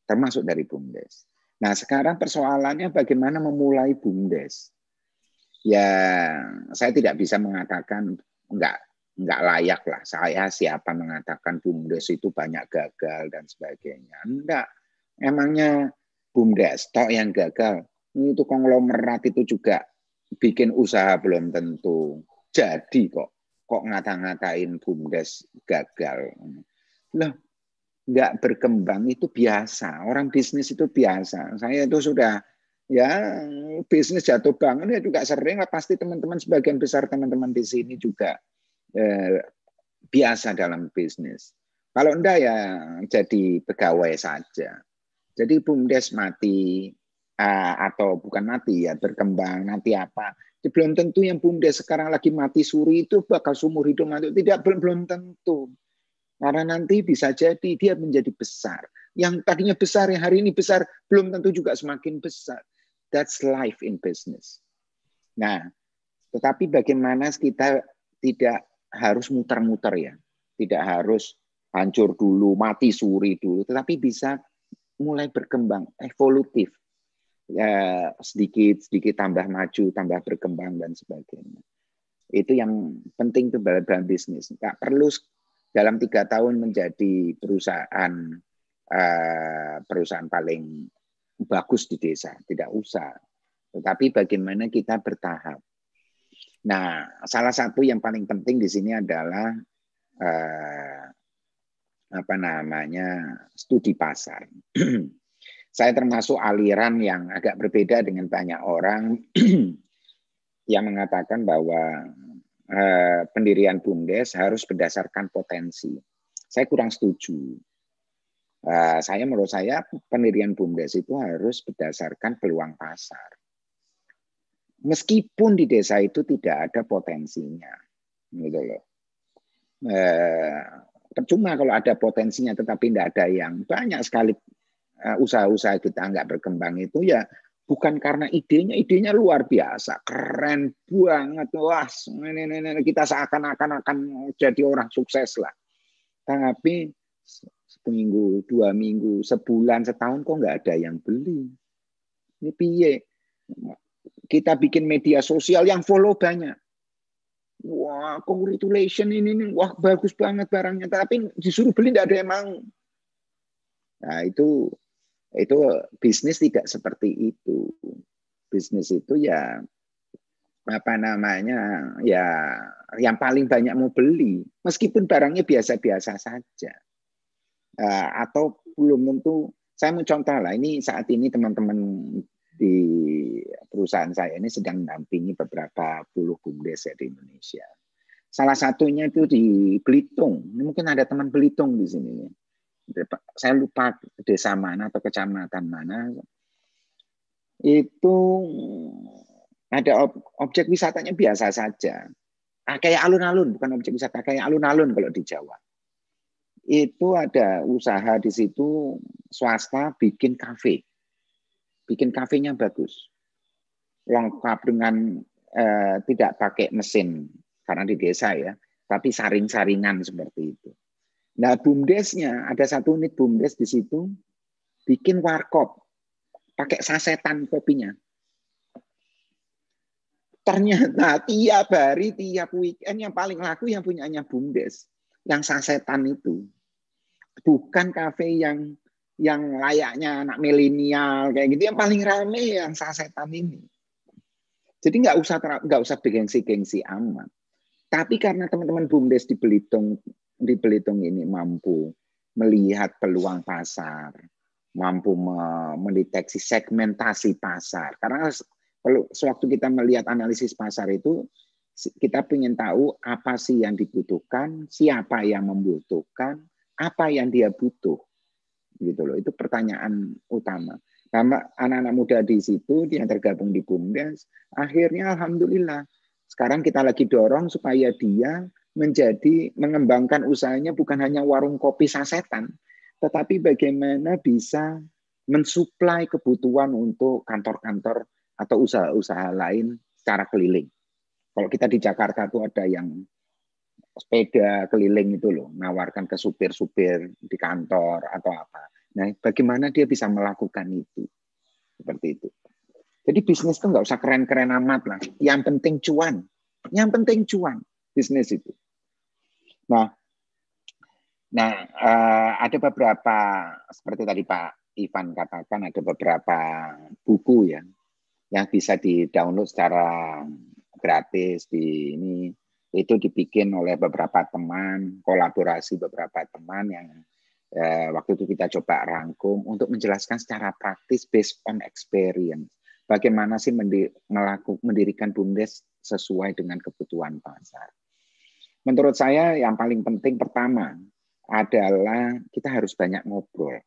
Termasuk dari BUMDes. Nah sekarang persoalannya bagaimana memulai BUMDes. Ya saya tidak bisa mengatakan enggak layak lah. Saya siapa mengatakan BUMDes itu banyak gagal dan sebagainya. Enggak. Emangnya BUMDes tok yang gagal. Itu konglomerat itu juga bikin usaha belum tentu jadi kok ngata-ngatain BUMDes gagal. Lah, nggak berkembang itu biasa. Orang bisnis itu biasa. Saya itu sudah ya bisnis jatuh bangun ya juga sering lah. Pasti teman-teman sebagian besar teman-teman di sini juga biasa dalam bisnis. Kalau enggak ya jadi pegawai saja. Jadi BUMDes mati atau bukan mati ya, berkembang nanti apa? Belum tentu yang BUMDes sekarang lagi mati suri itu bakal seumur hidup mati. Tidak, belum tentu. Karena nanti bisa jadi dia menjadi besar. Yang tadinya besar, yang hari ini besar, belum tentu juga semakin besar. That's life in business. Nah, tetapi bagaimana kita tidak harus muter-muter ya. Tidak harus hancur dulu, mati suri dulu. Tetapi bisa mulai berkembang, evolutif. Ya, sedikit tambah maju, tambah berkembang dan sebagainya. Itu yang penting tuh dalam bisnis. Nggak perlu dalam 3 tahun menjadi perusahaan paling bagus di desa, tidak usah. Tetapi bagaimana kita bertahap. Nah, salah satu yang paling penting di sini adalah studi pasar. Saya termasuk aliran yang agak berbeda dengan banyak orang yang mengatakan bahwa pendirian BUMDes harus berdasarkan potensi. Saya kurang setuju. Menurut saya pendirian BUMDes itu harus berdasarkan peluang pasar. Meskipun di desa itu tidak ada potensinya, gitu loh. Percuma kalau ada potensinya tetapi tidak ada yang banyak sekali. Usaha-usaha kita nggak berkembang itu ya bukan karena idenya luar biasa, keren banget, wah kita seakan-akan akan jadi orang sukses lah. Tapi seminggu, 2 minggu, sebulan, setahun kok nggak ada yang beli. Ini piye? Kita bikin media sosial yang follow banyak. Wah, congratulations ini, wah bagus banget barangnya, tapi disuruh beli tidak ada yang mau. Nah, itu bisnis tidak seperti itu. Bisnis itu ya ya yang paling banyak mau beli, meskipun barangnya biasa-biasa saja. Atau belum tentu. Saya mau contoh lah, ini saat ini teman-teman di perusahaan saya ini sedang mendampingi beberapa puluh BUMDes di Indonesia. Salah satunya itu di Belitung. Ini mungkin ada teman Belitung di sini. Saya lupa desa mana atau kecamatan mana. Itu ada objek wisatanya biasa saja. Kayak alun-alun, bukan objek wisata, kayak alun-alun kalau di Jawa. Itu ada usaha di situ, swasta bikin kafe. Bikin kafenya bagus. Lengkap dengan tidak pakai mesin, karena di desa ya, tapi saring-saringan seperti itu. Nah, BUMDesnya, ada satu unit BUMDes di situ, bikin warkop, pakai sasetan kopinya. Ternyata tiap hari, tiap weekend yang paling laku yang punyanya BUMDes, yang sasetan itu. Bukan kafe yang layaknya anak milenial kayak gitu, yang paling rame yang sasetan ini. Jadi nggak usah bergengsi-gengsi amat. Tapi karena teman-teman BUMDes di Belitung ini mampu melihat peluang pasar, mampu mendeteksi segmentasi pasar. Karena kalau sewaktu kita melihat analisis pasar itu, kita ingin tahu apa sih yang dibutuhkan, siapa yang membutuhkan, apa yang dia butuh. Gitu loh. Itu pertanyaan utama. Sama anak-anak muda di situ yang tergabung di BUMDes, akhirnya alhamdulillah sekarang kita lagi dorong supaya dia mengembangkan usahanya bukan hanya warung kopi sasetan, tetapi bagaimana bisa mensuplai kebutuhan untuk kantor-kantor atau usaha-usaha lain secara keliling. Kalau kita di Jakarta tuh ada yang sepeda keliling itu loh, nawarkan ke supir-supir di kantor atau apa. Nah, bagaimana dia bisa melakukan itu? Seperti itu. Jadi bisnis itu nggak usah keren-keren amat lah. Yang penting cuan. Yang penting cuan. Bisnis itu. Nah, ada beberapa seperti tadi Pak Ivan katakan, ada beberapa buku ya yang bisa di-download secara gratis di ini. Itu dibikin oleh beberapa teman, kolaborasi beberapa teman yang waktu itu kita coba rangkum untuk menjelaskan secara praktis based on experience. Bagaimana sih mendirikan BUMDes sesuai dengan kebutuhan pasar. Menurut saya yang paling penting pertama adalah kita harus banyak ngobrol.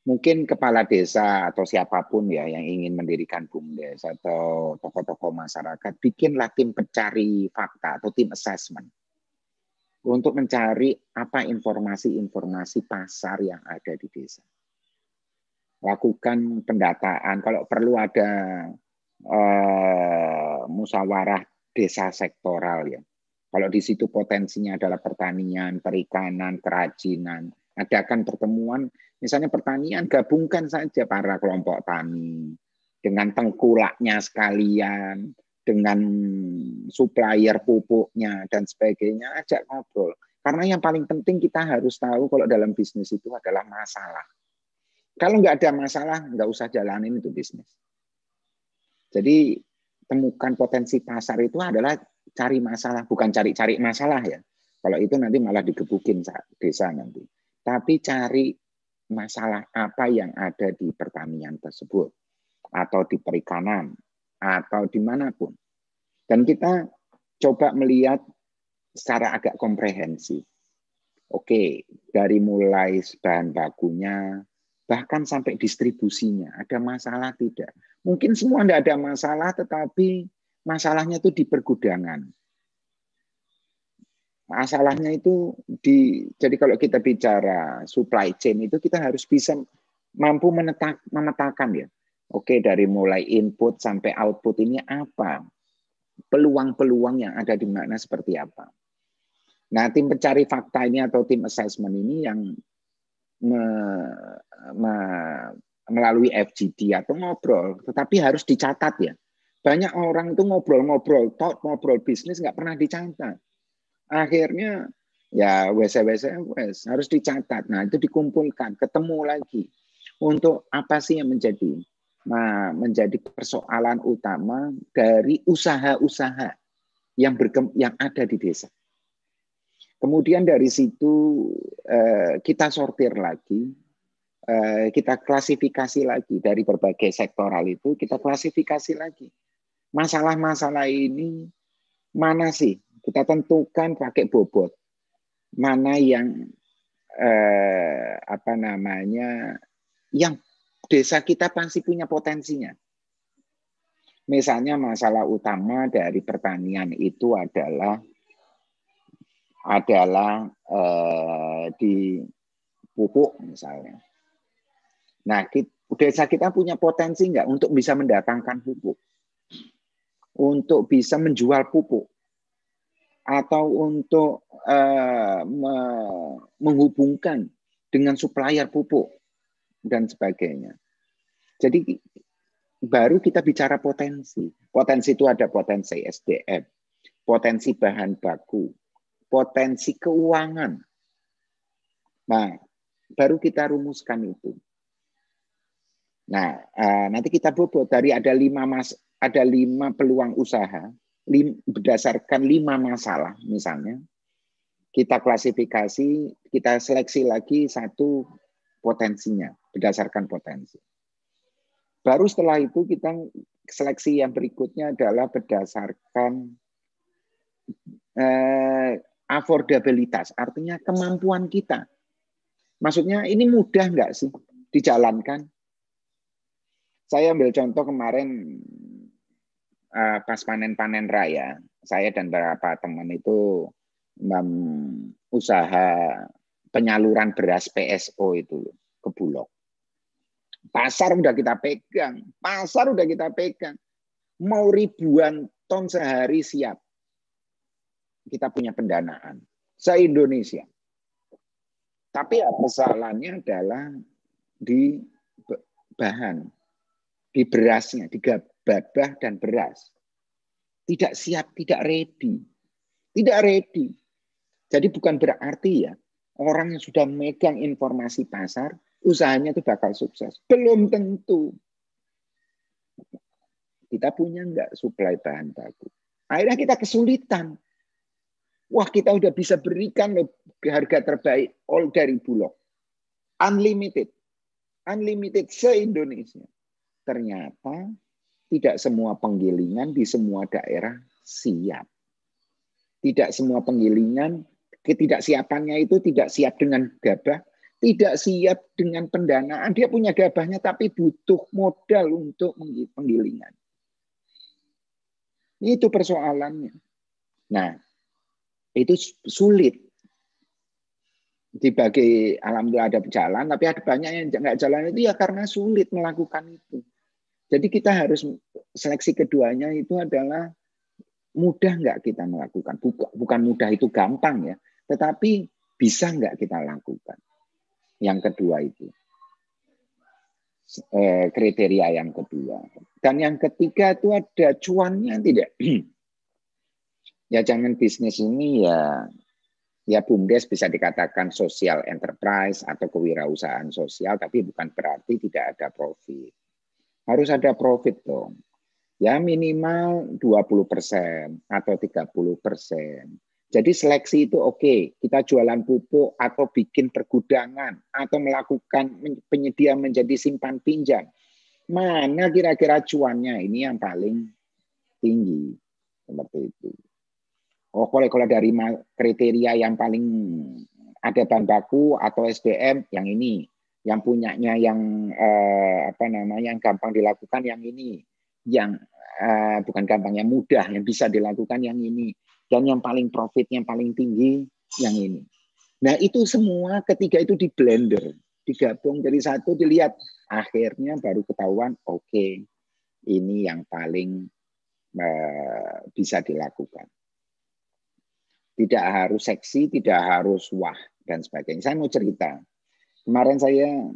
Mungkin kepala desa atau siapapun ya yang ingin mendirikan BUMDes atau tokoh-tokoh masyarakat, bikinlah tim pencari fakta atau tim assessment untuk mencari apa informasi-informasi pasar yang ada di desa. Lakukan pendataan, kalau perlu ada musyawarah desa sektoral ya. Kalau di situ potensinya adalah pertanian, perikanan, kerajinan, adakan pertemuan, misalnya pertanian, gabungkan saja para kelompok tani dengan tengkulaknya sekalian, dengan supplier pupuknya dan sebagainya, ajak ngobrol. Karena yang paling penting kita harus tahu kalau dalam bisnis itu adalah masalah. Kalau nggak ada masalah, nggak usah jalanin itu bisnis. Jadi temukan potensi pasar itu adalah cari masalah, bukan cari-cari masalah ya. Kalau itu nanti malah digebukin desa nanti. Tapi cari masalah apa yang ada di pertanian tersebut, atau di perikanan, atau dimanapun. Dan kita coba melihat secara agak komprehensif. Oke, dari mulai bahan bakunya, bahkan sampai distribusinya, ada masalah tidak? Mungkin semua tidak ada masalah, tetapi masalahnya itu di pergudangan. Masalahnya itu jadi kalau kita bicara supply chain itu kita harus bisa mampu memetakan ya. Oke, dari mulai input sampai output ini apa? Peluang-peluang yang ada di mana seperti apa? Nah, tim pencari fakta ini atau tim assessment ini yang melalui FGD atau ngobrol, tetapi harus dicatat ya. Banyak orang itu ngobrol bisnis nggak pernah dicatat. Akhirnya ya wes harus dicatat. Nah, itu dikumpulkan, ketemu lagi untuk apa sih yang menjadi persoalan utama dari usaha-usaha yang ada di desa. Kemudian dari situ kita sortir lagi, kita klasifikasi lagi dari berbagai sektoral itu, kita klasifikasi lagi. Masalah-masalah ini mana sih? Kita tentukan pakai bobot. Mana yang yang desa kita pasti punya potensinya. Misalnya masalah utama dari pertanian itu adalah di pupuk misalnya. Nah, desa kita punya potensi nggak untuk bisa mendatangkan pupuk, untuk bisa menjual pupuk, atau untuk menghubungkan dengan supplier pupuk dan sebagainya. Jadi baru kita bicara potensi. Potensi itu ada potensi SDM, potensi bahan baku, potensi keuangan. Nah, baru kita rumuskan itu. Nah, nanti kita bobot dari ada 5 peluang usaha berdasarkan 5 masalah misalnya. Kita klasifikasi, kita seleksi lagi 1 potensinya berdasarkan potensi. Baru setelah itu kita seleksi yang berikutnya adalah berdasarkan affordabilitas, artinya kemampuan kita. Maksudnya ini mudah nggak sih dijalankan? Saya ambil contoh kemarin pas panen-panen raya, saya dan beberapa teman itu usaha penyaluran beras PSO itu ke Bulog. Pasar udah kita pegang. Mau ribuan ton sehari siap. Kita punya pendanaan se-Indonesia. Tapi persoalannya adalah di bahan, di berasnya, di gabah dan beras. Tidak siap, tidak ready. Jadi bukan berarti ya orang yang sudah megang informasi pasar, usahanya itu bakal sukses. Belum tentu. Kita punya enggak supply bahan baku. Akhirnya kita kesulitan. Wah, kita udah bisa berikan harga terbaik all dari Bulog. Unlimited se-Indonesia. Ternyata tidak semua penggilingan di semua daerah siap. Tidak semua penggilingan, ketidaksiapannya itu tidak siap dengan gabah, tidak siap dengan pendanaan. Dia punya gabahnya tapi butuh modal untuk penggilingan. Itu persoalannya. Nah, itu sulit. Dibagi alhamdulillah ada jalan, tapi ada banyak yang nggak jalan itu ya karena sulit melakukan itu. Jadi kita harus seleksi keduanya itu adalah mudah nggak kita melakukan. Bukan mudah itu gampang ya, tetapi bisa nggak kita lakukan. Yang kedua itu kriteria yang kedua. Dan yang ketiga itu ada cuannya tidak. Ya jangan bisnis ini ya BUMDes bisa dikatakan social enterprise atau kewirausahaan sosial, tapi bukan berarti tidak ada profit. Harus ada profit dong. Ya minimal 20% atau 30%. Jadi seleksi itu oke, kita jualan pupuk atau bikin pergudangan atau melakukan penyedia menjadi simpan pinjam. Mana kira-kira cuannya ini yang paling tinggi? Seperti itu. Oh, kalau dari kriteria yang paling ada bahan baku atau SDM yang ini, yang punyanya yang yang gampang dilakukan yang ini, yang bukan gampang, yang mudah, yang bisa dilakukan yang ini. Dan yang paling profitnya paling tinggi yang ini. Nah itu semua ketiga itu di blender, digabung jadi satu, dilihat akhirnya baru ketahuan oke, ini yang paling bisa dilakukan. Tidak harus seksi, tidak harus wah dan sebagainya. Saya mau cerita. Kemarin saya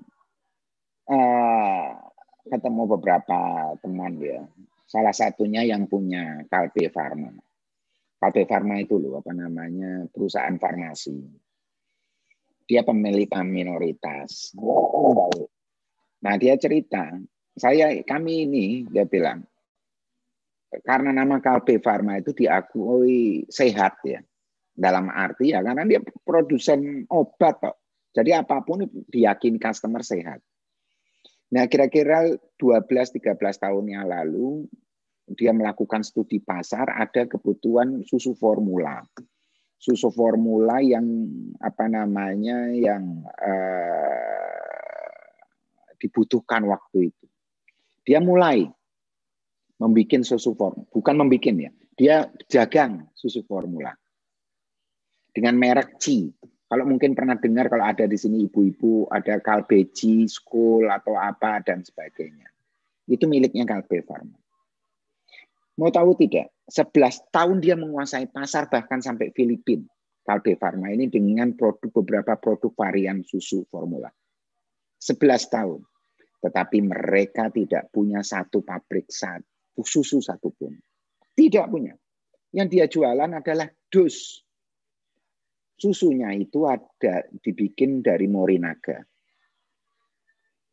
ketemu beberapa teman ya. Salah satunya yang punya Kalbe Farma. Kalbe Farma itu loh, perusahaan farmasi. Dia pemilik minoritas. Nah dia cerita, kami ini dia bilang, karena nama Kalbe Farma itu diakui sehat ya, dalam arti ya karena dia produsen obat kok. Jadi apapun diyakini customer sehat. Nah kira-kira 12-13 tahun yang lalu dia melakukan studi pasar, ada kebutuhan susu formula. Susu formula yang yang dibutuhkan waktu itu. Dia mulai membuat susu formula, bukan membuat ya. Dia dagang susu formula. Dengan merek C. Kalau mungkin pernah dengar kalau ada di sini ibu-ibu ada Kalbe G, School atau apa dan sebagainya. Itu miliknya Kalbe Farma. Mau tahu tidak? 11 tahun dia menguasai pasar bahkan sampai Filipina. Kalbe Farma ini dengan beberapa produk varian susu formula. 11 tahun. Tetapi mereka tidak punya satu pabrik susu satupun. Tidak punya. Yang dia jualan adalah dus. Susunya itu ada dibikin dari Morinaga.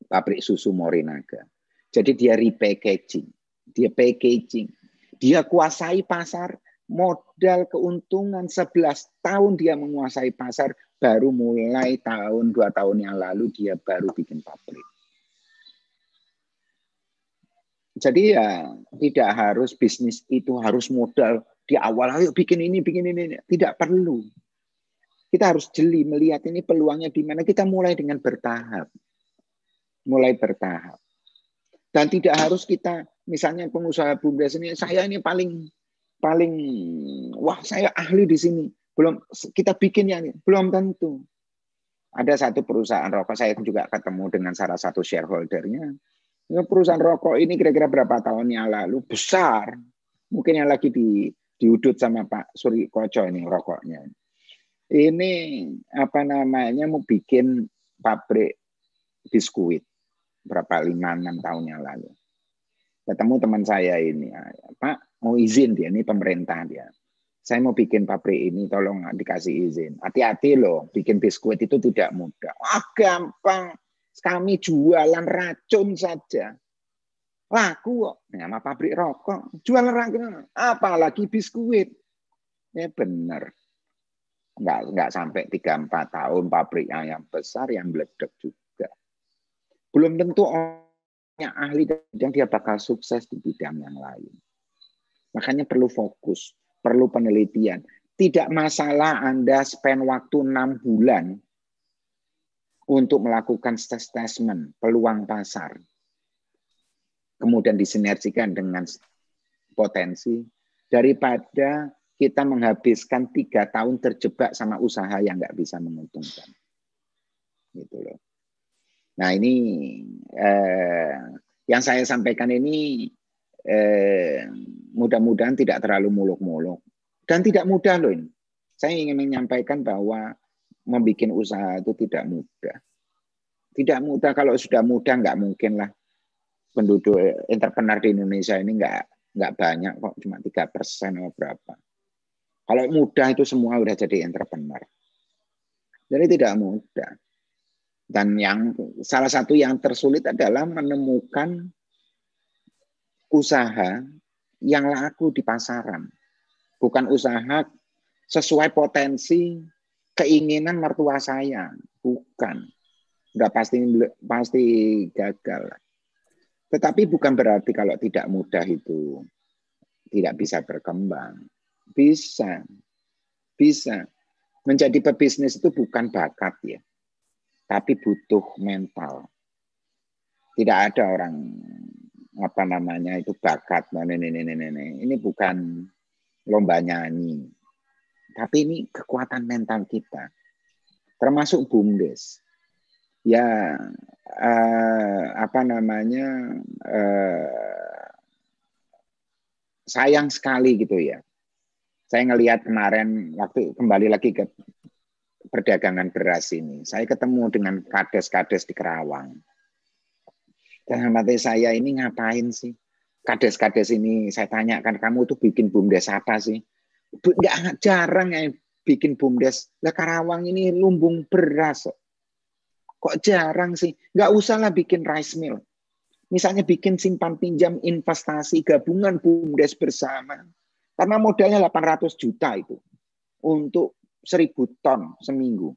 Pabrik susu Morinaga. Jadi dia repackaging. Dia packaging. Dia kuasai pasar, modal keuntungan 11 tahun dia menguasai pasar, baru mulai 2 tahun yang lalu dia baru bikin pabrik. Jadi ya tidak harus bisnis itu harus modal di awal, ayo bikin ini. Tidak perlu. Kita harus jeli melihat ini peluangnya di mana. Kita mulai dengan bertahap. Dan tidak harus kita, misalnya pengusaha BUMDes ini, saya ini paling wah saya ahli di sini. Belum kita bikinnya nih, belum tentu. Ada satu perusahaan rokok, saya juga ketemu dengan salah satu shareholdernya. Perusahaan rokok ini kira-kira berapa tahun yang lalu besar. Mungkin yang lagi diudut sama Pak Suri Koco ini rokoknya. Ini mau bikin pabrik biskuit berapa 5-6 tahun yang lalu. Ketemu teman saya ini, Pak mau izin dia, ini pemerintah dia. Saya mau bikin pabrik ini, tolong dikasih izin. Hati-hati loh, bikin biskuit itu tidak mudah. Gampang. Kami jualan racun saja. Laku kok. Nama pabrik rokok. Jualan racun. Apalagi biskuit. Ya benar. Enggak sampai 3-4 tahun pabriknya yang besar, yang meledak juga. Belum tentu orangnya ahli dan dia bakal sukses di bidang yang lain. Makanya perlu fokus, perlu penelitian. Tidak masalah Anda spend waktu 6 bulan untuk melakukan assessment peluang pasar, kemudian disinergikan dengan potensi, daripada kita menghabiskan 3 tahun terjebak sama usaha yang nggak bisa menguntungkan. Gitu loh. Nah ini yang saya sampaikan ini mudah-mudahan tidak terlalu muluk-muluk dan tidak mudah loh ini. Saya ingin menyampaikan bahwa membuat usaha itu tidak mudah. Tidak mudah, kalau sudah mudah nggak mungkin lah penduduk entrepreneur di Indonesia ini nggak banyak kok, cuma 3% atau berapa. Kalau mudah itu semua udah jadi entrepreneur. Jadi tidak mudah. Dan salah satu yang tersulit adalah menemukan usaha yang laku di pasaran. Bukan usaha sesuai potensi keinginan mertua saya. Bukan. Udah pasti gagal. Tetapi bukan berarti kalau tidak mudah itu tidak bisa berkembang. Bisa. Menjadi pebisnis itu bukan bakat ya. Tapi butuh mental. Tidak ada orang itu bakat. Ini bukan lomba nyanyi. Tapi ini kekuatan mental kita. Termasuk BUMDes. Ya sayang sekali gitu ya. Saya ngelihat kemarin waktu kembali lagi ke perdagangan beras ini, saya ketemu dengan kades-kades di Kerawang. Dan mati saya ini ngapain sih? Kades-kades ini saya tanyakan, kamu tuh bikin BUMDes apa sih? Nggak jarang yang bikin BUMDes. Lah Karawang ini lumbung beras. Kok jarang sih? Nggak usahlah bikin rice mill. Misalnya bikin simpan pinjam investasi gabungan BUMDes bersama. Karena modalnya 800 juta itu. Untuk 1.000 ton seminggu.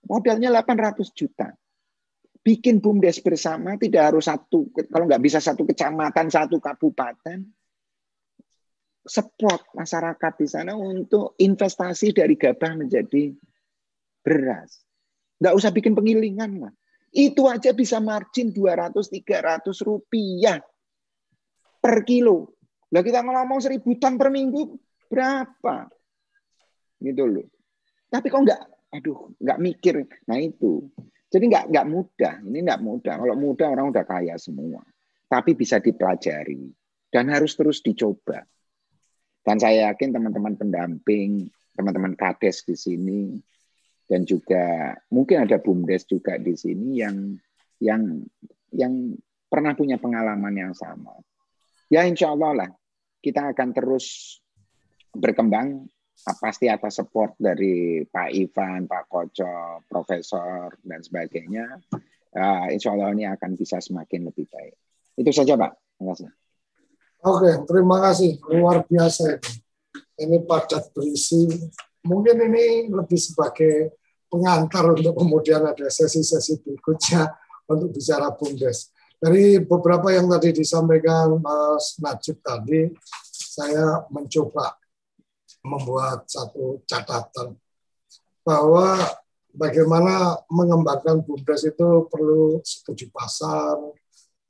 Modalnya 800 juta. Bikin BUMDes bersama, tidak harus kalau nggak bisa satu kecamatan, satu kabupaten. Support masyarakat di sana untuk investasi dari gabah menjadi beras. Nggak usah bikin penggilingan lah. Itu aja bisa margin 200-300 rupiah per kilo. Lah kita ngomong 1.000 ton per minggu, berapa? Gitu loh. Tapi kok nggak mikir. Nah itu. Jadi nggak mudah. Ini nggak mudah. Kalau mudah orang udah kaya semua. Tapi bisa dipelajari. Dan harus terus dicoba. Dan saya yakin teman-teman pendamping, teman-teman kades di sini, dan juga mungkin ada BUMDes juga di sini yang pernah punya pengalaman yang sama. Ya insya Allah lah, kita akan terus berkembang, pasti atas support dari Pak Ivan, Pak Koco, Profesor, dan sebagainya. Insya Allah ini akan bisa semakin lebih baik. Itu saja Pak. Terima kasih. Oke, terima kasih. Luar biasa itu. Ini padat berisi. Mungkin ini lebih sebagai pengantar untuk kemudian ada sesi-sesi berikutnya untuk bicara BUMDes. Dari beberapa yang tadi disampaikan Mas Najib tadi, saya mencoba membuat satu catatan bahwa bagaimana mengembangkan BUMDes itu perlu studi pasar,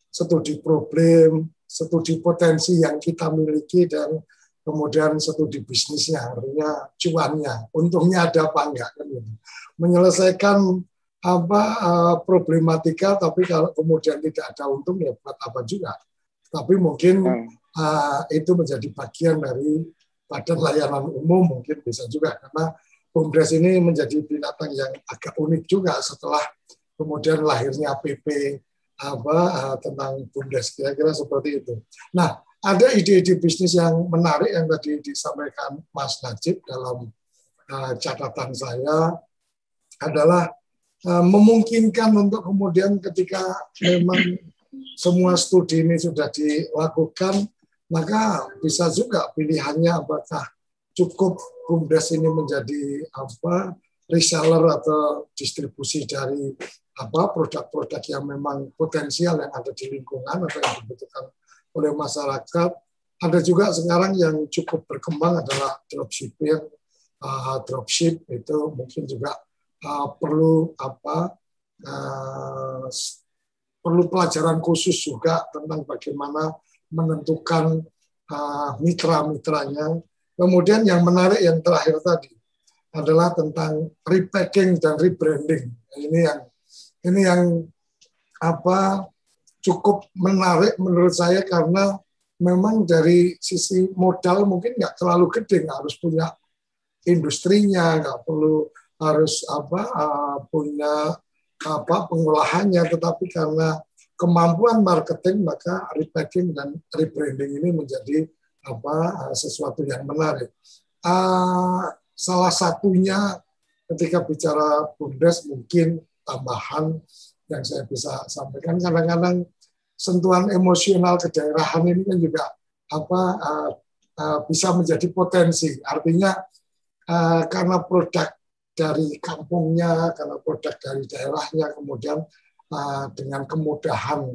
studi problem, studi potensi yang kita miliki, dan kemudian studi bisnisnya, artinya cuannya, untungnya ada apa enggak kan gitu. Menyelesaikan problematika, tapi kalau kemudian tidak ada untung ya buat apa juga. Tapi mungkin itu menjadi bagian dari badan layanan umum, mungkin bisa juga, karena BUMDes ini menjadi binatang yang agak unik juga setelah kemudian lahirnya PP tentang BUMDes, kira-kira seperti itu. Nah, ada ide-ide bisnis yang menarik yang tadi disampaikan Mas Najib dalam catatan saya adalah memungkinkan untuk kemudian ketika memang semua studi ini sudah dilakukan, maka bisa juga pilihannya apakah cukup BUMDes ini menjadi reseller atau distribusi dari produk-produk yang memang potensial yang ada di lingkungan atau yang dibutuhkan oleh masyarakat. Ada juga sekarang yang cukup berkembang adalah dropship itu mungkin juga perlu perlu pelajaran khusus juga tentang bagaimana menentukan mitra-mitranya. Kemudian yang menarik yang terakhir tadi adalah tentang repacking dan rebranding. Ini yang cukup menarik menurut saya, karena memang dari sisi modal mungkin nggak terlalu gede, nggak harus punya industrinya, nggak perlu harus punya pengolahannya, tetapi karena kemampuan marketing maka repacking dan rebranding ini menjadi sesuatu yang menarik. Salah satunya ketika bicara BUMDes, mungkin tambahan yang saya bisa sampaikan, kadang-kadang sentuhan emosional kedaerahan ini kan juga bisa menjadi potensi. Artinya karena produk dari kampungnya, karena produk dari daerahnya, kemudian dengan kemudahan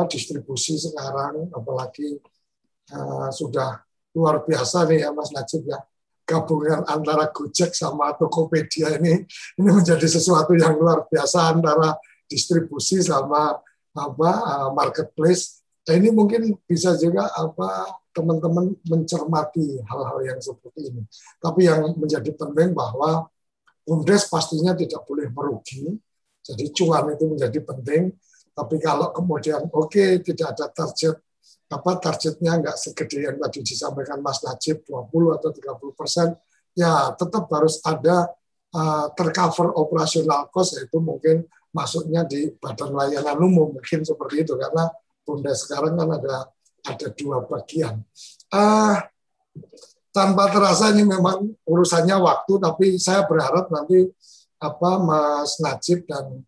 distribusi sekarang, apalagi sudah luar biasa nih ya Mas Najib ya, gabungan antara Gojek sama Tokopedia ini menjadi sesuatu yang luar biasa, antara distribusi sama marketplace. Ini mungkin bisa juga teman-teman mencermati hal-hal yang seperti ini. Tapi yang menjadi penting bahwa BUMDes pastinya tidak boleh merugi. Jadi cuan itu menjadi penting. Tapi kalau kemudian tidak ada targetnya nggak segede yang tadi disampaikan Mas Najib 20 atau 30%, ya tetap harus ada tercover operasional cost, yaitu mungkin masuknya di badan layanan umum, mungkin seperti itu, karena BUMDes sekarang kan ada dua bagian. Tanpa terasa ini memang urusannya waktu, tapi saya berharap nanti Mas Najib dan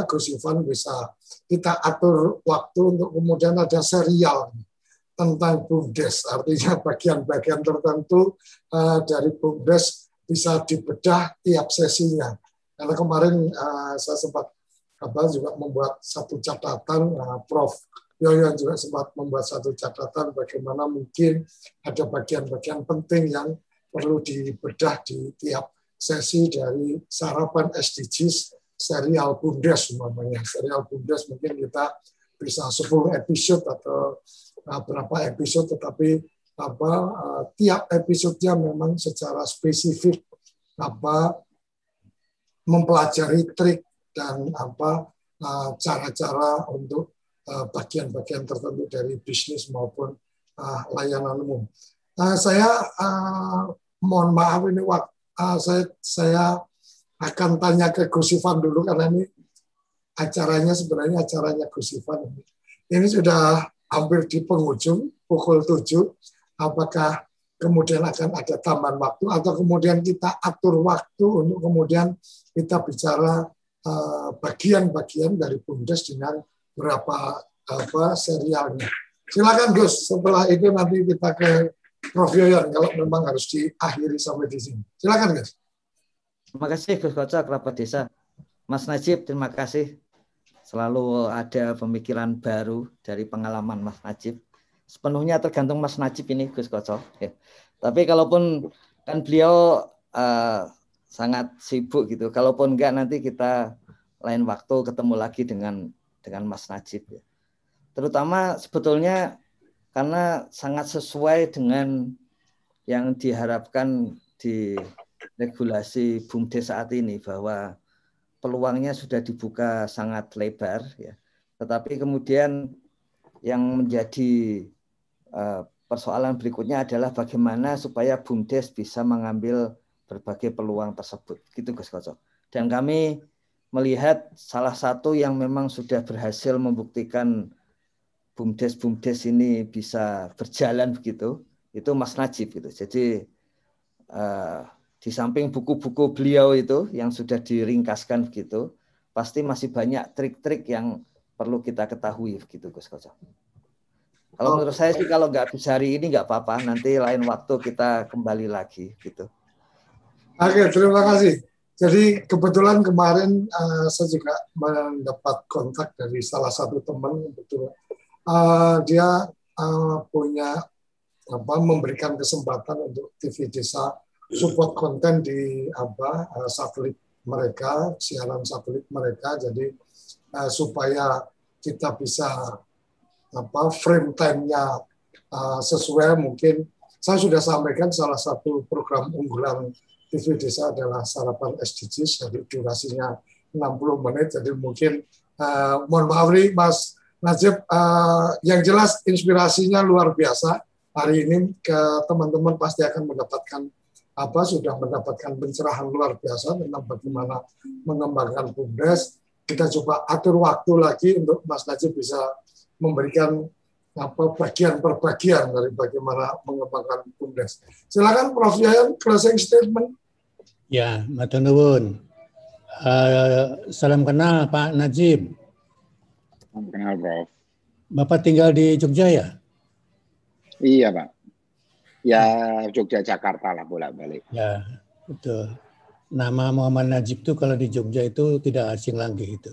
Gus Ivan bisa kita atur waktu untuk kemudian ada serial tentang BUMDes, artinya bagian-bagian tertentu dari BUMDes bisa dibedah tiap sesinya. Karena kemarin saya sempat juga membuat satu catatan, Prof. Yoyo juga sempat membuat satu catatan bagaimana mungkin ada bagian-bagian penting yang perlu dibedah di tiap sesi dari sarapan SDGs serial BUMDes umpamanya. Serial BUMDes mungkin kita bisa 10 episode atau berapa episode, tetapi tiap episodenya memang secara spesifik mempelajari trik dan cara-cara untuk bagian-bagian tertentu dari bisnis maupun layanan umum. Saya mohon maaf ini saya akan tanya ke Gus Ivan dulu, karena ini sebenarnya acaranya Gus Ivan. Ini sudah hampir di penghujung, pukul 7. Apakah kemudian akan ada tambahan waktu, atau kemudian kita atur waktu untuk kemudian kita bicara bagian-bagian dari BUMDes dengan berapa serialnya. Silakan Gus, setelah itu nanti kita ke Prof. Yoyon kalau memang harus diakhiri sampai di sini. Silakan Gus. Terima kasih Gus Koco, kerabat desa. Mas Najib, terima kasih. Selalu ada pemikiran baru dari pengalaman Mas Najib. Sepenuhnya tergantung Mas Najib ini Gus Koco. Ya. Tapi kalaupun kan beliau sangat sibuk gitu. Kalaupun enggak, nanti kita lain waktu ketemu lagi dengan Mas Najib. Ya. Terutama sebetulnya karena sangat sesuai dengan yang diharapkan di regulasi BUMDes saat ini, bahwa peluangnya sudah dibuka sangat lebar. Ya. Tetapi kemudian yang menjadi persoalan berikutnya adalah bagaimana supaya BUMDes bisa mengambil berbagai peluang tersebut. Gitu Gus Koco. Dan kami melihat salah satu yang memang sudah berhasil membuktikan BUMDes ini bisa berjalan begitu, itu Mas Najib gitu. Jadi di samping buku-buku beliau itu yang sudah diringkaskan begitu, pasti masih banyak trik-trik yang perlu kita ketahui begitu Gus Koco. Kalau menurut saya sih kalau nggak bisa hari ini nggak apa-apa, nanti lain waktu kita kembali lagi gitu. Oke, terima kasih. Jadi kebetulan kemarin saya juga mendapat kontak dari salah satu teman, betul. Dia punya memberikan kesempatan untuk TV Desa support konten di satelit mereka, siaran satelit mereka, jadi supaya kita bisa frame time-nya sesuai. Mungkin saya sudah sampaikan salah satu program unggulan TV Desa adalah Sarapan SDGs, jadi durasinya 60 menit, jadi mungkin mohon maaf nih Mas Najib, yang jelas inspirasinya luar biasa. Hari ini teman-teman pasti akan mendapatkan sudah mendapatkan pencerahan luar biasa tentang bagaimana mengembangkan BUMDes. Kita coba atur waktu lagi untuk Mas Najib bisa memberikan bagian per bagian dari bagaimana mengembangkan BUMDes. Silakan Prof. Yayan, closing statement. Ya, matur nuwun. Salam kenal Pak Najib. Salam kenal Prof. Bapak tinggal di Jogja ya? Iya Pak. Ya Jogja Jakarta lah bolak-balik. Ya betul. Nama Muhammad Najib itu kalau di Jogja itu tidak asing lagi itu.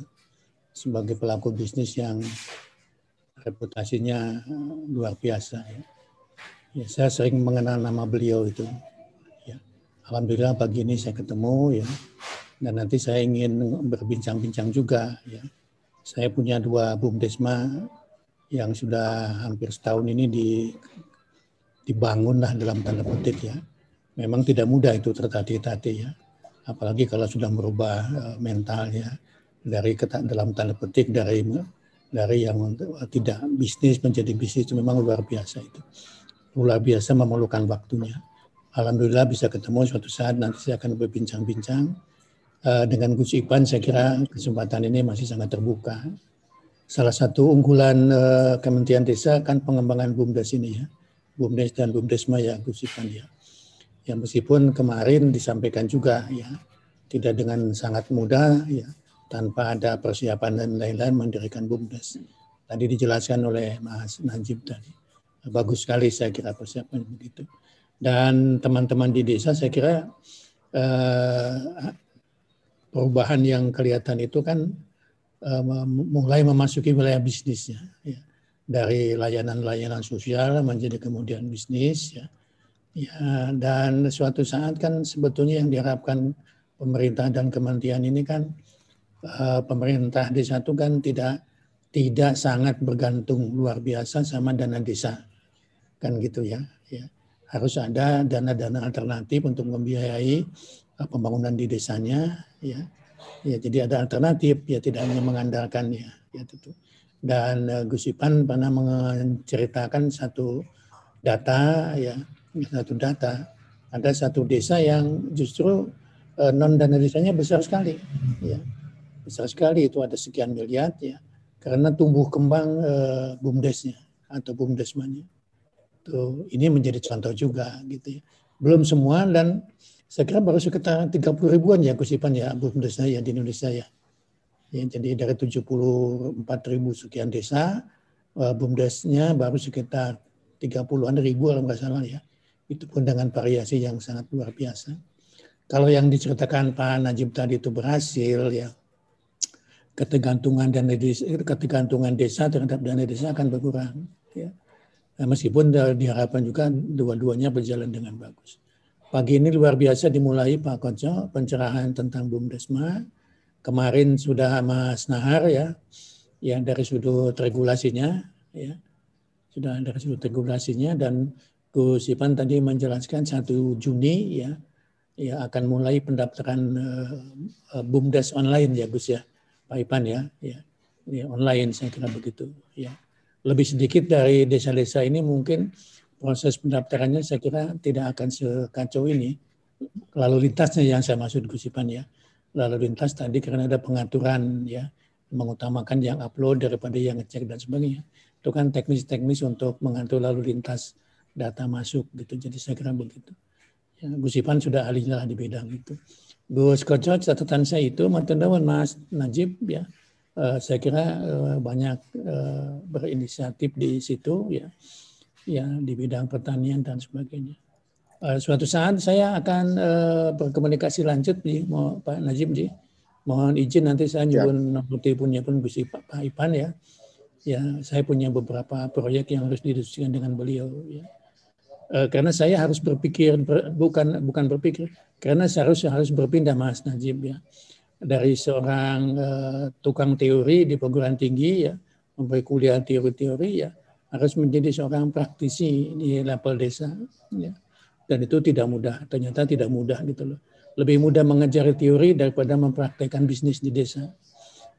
Sebagai pelaku bisnis yang reputasinya luar biasa. Ya, saya sering mengenal nama beliau itu. Ya. Alhamdulillah pagi ini saya ketemu ya. Dan nanti saya ingin berbincang-bincang juga. Ya. Saya punya 2 BUMDesma yang sudah hampir setahun ini dibangun lah dalam tanda petik ya. Memang tidak mudah itu tertatih-tatih ya. Apalagi kalau sudah merubah mentalnya dari dalam tanda petik dari yang tidak bisnis menjadi bisnis itu memang luar biasa itu. Luar biasa memerlukan waktunya. Alhamdulillah bisa ketemu suatu saat, nanti saya akan berbincang-bincang. Dengan Gus Ipan saya kira kesempatan ini masih sangat terbuka. Salah satu unggulan Kementerian Desa kan pengembangan BUMDes ini ya. BUMDes dan BUMDesma ya Gus Ipan ya. Ya meskipun kemarin disampaikan juga ya tidak dengan sangat mudah ya tanpa ada persiapan dan lain-lain mendirikan BUMDes. Tadi dijelaskan oleh Mas Najib tadi. Bagus sekali saya kira persiapan begitu. Dan teman-teman di desa saya kira perubahan yang kelihatan itu kan mulai memasuki wilayah bisnisnya. Ya. Dari layanan-layanan sosial menjadi kemudian bisnis ya. Ya, dan suatu saat kan sebetulnya yang diharapkan pemerintah dan kementerian ini kan pemerintah desa itu kan tidak sangat bergantung luar biasa sama dana desa kan gitu ya. Ya. Harus ada dana-dana alternatif untuk membiayai pembangunan di desanya ya. Ya jadi ada alternatif ya tidak hanya mengandalkan ya tentu. Dan Gus Ipan pernah menceritakan satu data ya. Ada satu desa yang justru non dana desanya besar sekali ya. Besar sekali itu ada sekian miliar ya. Karena tumbuh kembang BUMDesnya atau BUMDesmanya. Tuh, ini menjadi contoh juga gitu ya. Belum semua dan saya kira baru sekitar 30 ribuan ya Gus Ipan ya BUMDesnya ya di Indonesia ya. Ya jadi dari 74.000 sekian desa BUMDesnya baru sekitar 30-an ribu kalau nggak salah ya. Itu pun dengan variasi yang sangat luar biasa. Kalau yang diceritakan Pak Najib tadi itu berhasil ya, ketergantungan desa terhadap dana desa akan berkurang. Ya. Nah, meskipun diharapkan juga dua-duanya berjalan dengan bagus. Pagi ini luar biasa dimulai Pak Koco pencerahan tentang BUMDesma. Kemarin sudah Mas Nahar ya, yang dari sudut regulasinya ya, sudah dari sudut regulasinya dan Gus Ipan tadi menjelaskan 1 Juni ya akan mulai pendaftaran BUMDes online ya Gus ya Pak Ipan ya online saya kira begitu ya. Lebih sedikit dari desa-desa ini mungkin proses pendaftarannya saya kira tidak akan sekacau ini. Lalu lintasnya yang saya maksud Gus Ipan ya. Lalu lintas tadi karena ada pengaturan ya mengutamakan yang upload daripada yang ngecek dan sebagainya. Itu kan teknis-teknis untuk mengatur lalu lintas data masuk gitu. Jadi saya kira begitu. Ya, Gus Ipan sudah ahlinya di bidang itu. Gus Koco catatan saya itu matur nuwun Mas Najib ya. Saya kira banyak berinisiatif di situ ya. Ya di bidang pertanian dan sebagainya. Suatu saat saya akan berkomunikasi lanjut Pak Najib ji. Mohon izin nanti saya nyebut nomor teleponnya pun Gus Pak Ipan ya. Ya, saya punya beberapa proyek yang harus didiskusikan dengan beliau. Ya. Karena saya harus berpikir, bukan berpikir, karena saya harus berpindah Mas Najib ya. Dari seorang tukang teori di perguruan tinggi ya, memberi kuliah teori-teori ya, harus menjadi seorang praktisi di level desa ya. Dan itu tidak mudah, ternyata tidak mudah gitu loh. Lebih mudah mengejar teori daripada mempraktekkan bisnis di desa.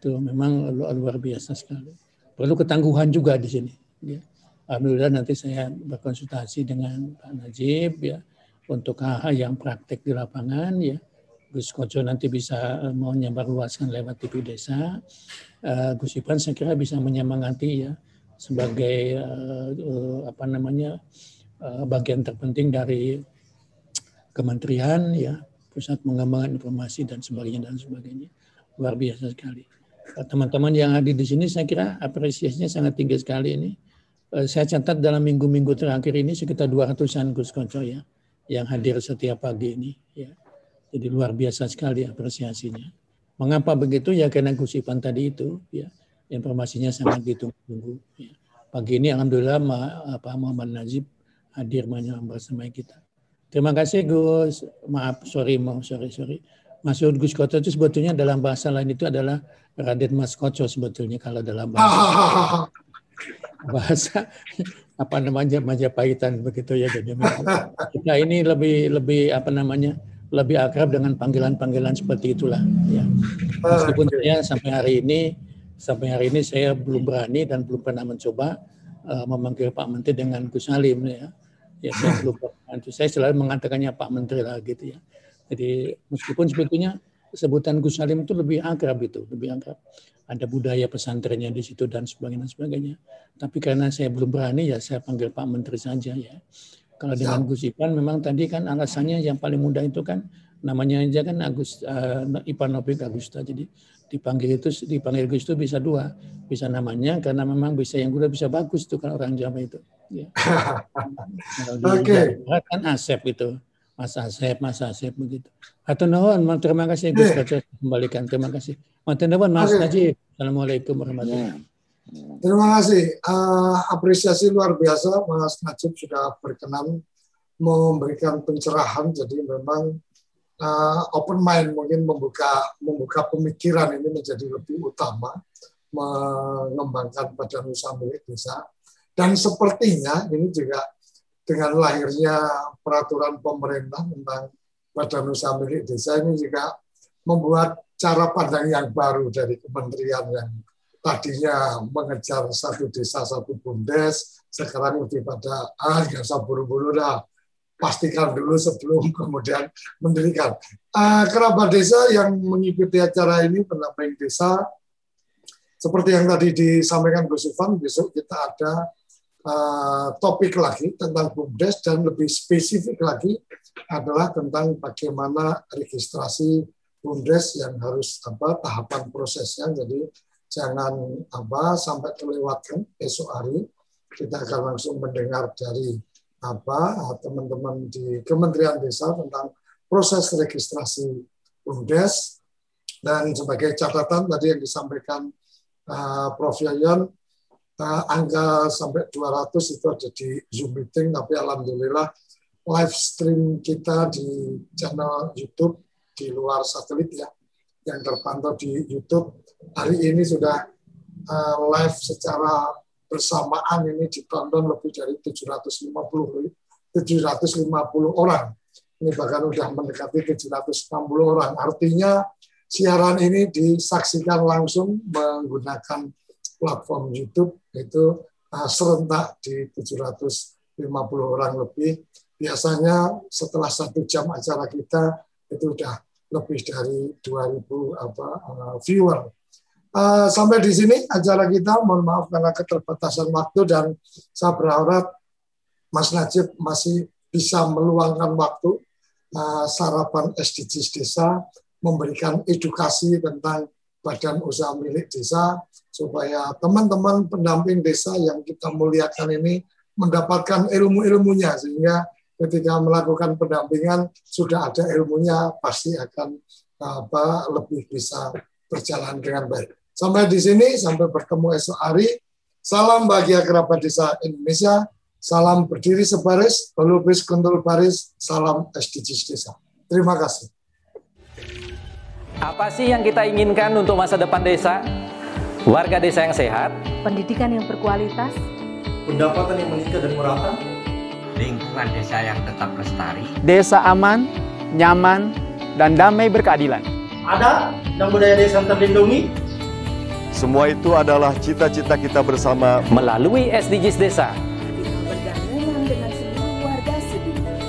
Itu memang luar biasa sekali. Perlu ketangguhan juga di sini ya. Alhamdulillah nanti saya berkonsultasi dengan Pak Najib ya untuk hal-hal yang praktek di lapangan ya. Gus Koco nanti bisa mau menyebarluaskan lewat TV desa. Gus Ipan saya kira bisa menyemangati ya sebagai bagian terpenting dari kementerian ya, pusat pengembangan informasi dan sebagainya. Luar biasa sekali. Teman-teman yang hadir di sini saya kira apresiasinya sangat tinggi sekali ini. Saya catat dalam minggu-minggu terakhir ini sekitar 200-an Gus Koco ya yang hadir setiap pagi ini ya. Jadi luar biasa sekali apresiasinya. Mengapa begitu ya, karena Gus Ipan tadi itu ya informasinya sangat ditunggu-tunggu ya. Pagi ini alhamdulillah Pak Muhammad Najib hadir bersama kita. Terima kasih Gus. Maaf, sorry. Maksud Gus Koco itu sebetulnya dalam bahasa lain itu adalah Raden Mas Koco sebetulnya kalau dalam bahasa Majapahitan begitu ya. Jadi kita ini lebih lebih akrab dengan panggilan-panggilan seperti itulah ya. Meskipun saya sampai hari ini saya belum berani dan belum pernah mencoba memanggil Pak Menteri dengan Gus Salim ya. Ya saya belum pernah. Saya selalu mengatakannya Pak Menteri lah gitu ya. Jadi meskipun sebetulnya sebutan Gus Salim itu lebih akrab. Ada budaya pesantrennya di situ dan sebagainya. Tapi karena saya belum berani ya saya panggil Pak Menteri saja ya. Kalau dengan Gus Ipan memang tadi kan alasannya yang paling mudah itu kan namanya aja kan Ipan Nopik Agusta. Jadi dipanggil Gus itu bisa dua, bisa namanya karena memang bisa yang udah bisa bagus tuh kalau orang Jawa itu. Ya. Oke. Kan Asep itu. Mas Asep begitu. Atau nuhun, terima kasih Gus Koco kembalikan. Terima kasih. Matur nuwun Mas Najib. Assalamualaikum warahmatullahi wabarakatuh. Terima kasih. Apresiasi luar biasa Mas Najib sudah berkenan memberikan pencerahan. Jadi memang open mind mungkin membuka pemikiran ini menjadi lebih utama, mengembangkan badan usaha milik desa. Dan sepertinya ini juga dengan lahirnya peraturan pemerintah tentang badan usaha milik desa ini juga membuat cara pandang yang baru dari kementerian yang tadinya mengejar satu desa satu bumdes, sekarang lebih pada nggak usah buru-buru dah, pastikan dulu sebelum kemudian mendirikan. Kerabat desa yang mengikuti acara ini, pendamping desa, seperti yang tadi disampaikan Gus Ivan, besok kita ada topik lagi tentang bumdes dan lebih spesifik lagi adalah tentang bagaimana registrasi bumdes yang harus tahapan prosesnya. Jadi jangan sampai terlewatkan esok hari. Kita akan langsung mendengar dari teman-teman di Kementerian Desa tentang proses registrasi bumdes. Dan sebagai catatan tadi yang disampaikan Prof. Yayan, angka sampai 200 itu ada di Zoom meeting, tapi alhamdulillah live stream kita di channel YouTube di luar satelit ya, yang terpantau di YouTube hari ini sudah live secara bersamaan ini ditonton lebih dari 750 orang. Ini bahkan sudah mendekati 760 orang. Artinya siaran ini disaksikan langsung menggunakan platform YouTube itu serentak di 750 orang lebih. Biasanya setelah 1 jam acara kita itu sudah lebih dari 2.000 viewer. Sampai di sini acara kita, mohon maaf karena keterbatasan waktu dan saya berharap Mas Najib masih bisa meluangkan waktu sarapan SDGs desa, memberikan edukasi tentang badan usaha milik desa supaya teman-teman pendamping desa yang kita muliakan ini mendapatkan ilmu-ilmunya sehingga ketika melakukan pendampingan sudah ada ilmunya pasti akan lebih bisa berjalan dengan baik. Sampai di sini, sampai bertemu esok hari. Salam bahagia kerabat desa Indonesia. Salam berdiri sebaris, berlupis kuntul baris, salam SDGs Desa. Terima kasih. Apa sih yang kita inginkan untuk masa depan desa? Warga desa yang sehat, pendidikan yang berkualitas, pendapatan yang meningkat dan merata, lingkungan desa yang tetap lestari, desa aman, nyaman, dan damai berkeadilan. Adat dan budaya desa terlindungi. Semua itu adalah cita-cita kita bersama melalui SDGs Desa.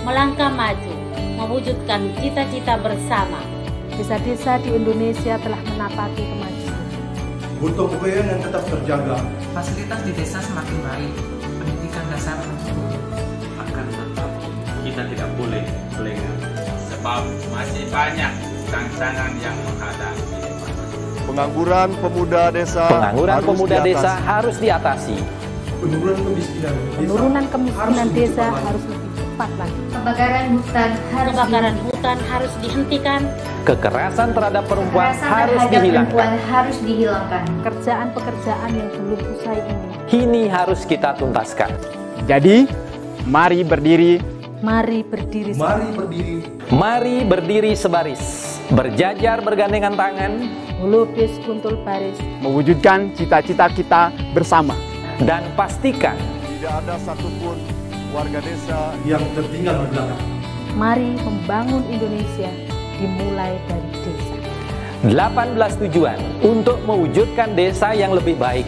Melangkah maju, mewujudkan cita-cita bersama. Desa-desa di Indonesia telah menapaki kemajuan. Gotong royong yang tetap terjaga. Fasilitas di desa semakin baik, pendidikan dasar mencukupi. Akan tetap kita tidak boleh lengah, sebab masih banyak tantangan yang menghadapi. pengangguran pemuda desa. Harus diatasi. Penurunan kemiskinan desa harus lebih cepat lagi. Kebakaran hutan harus dihentikan. Kekerasan terhadap perempuan harus dihilangkan. Pekerjaan-pekerjaan yang belum usai ini harus kita tuntaskan. Jadi, mari berdiri. Mari berdiri. Mari berdiri sebaris. Berjajar bergandengan tangan. Melukis kuntul baris. Mewujudkan cita-cita kita bersama. Dan pastikan tidak ada satupun warga desa yang tertinggal di belakang. Mari membangun Indonesia dimulai dari desa. 18 tujuan untuk mewujudkan desa yang lebih baik.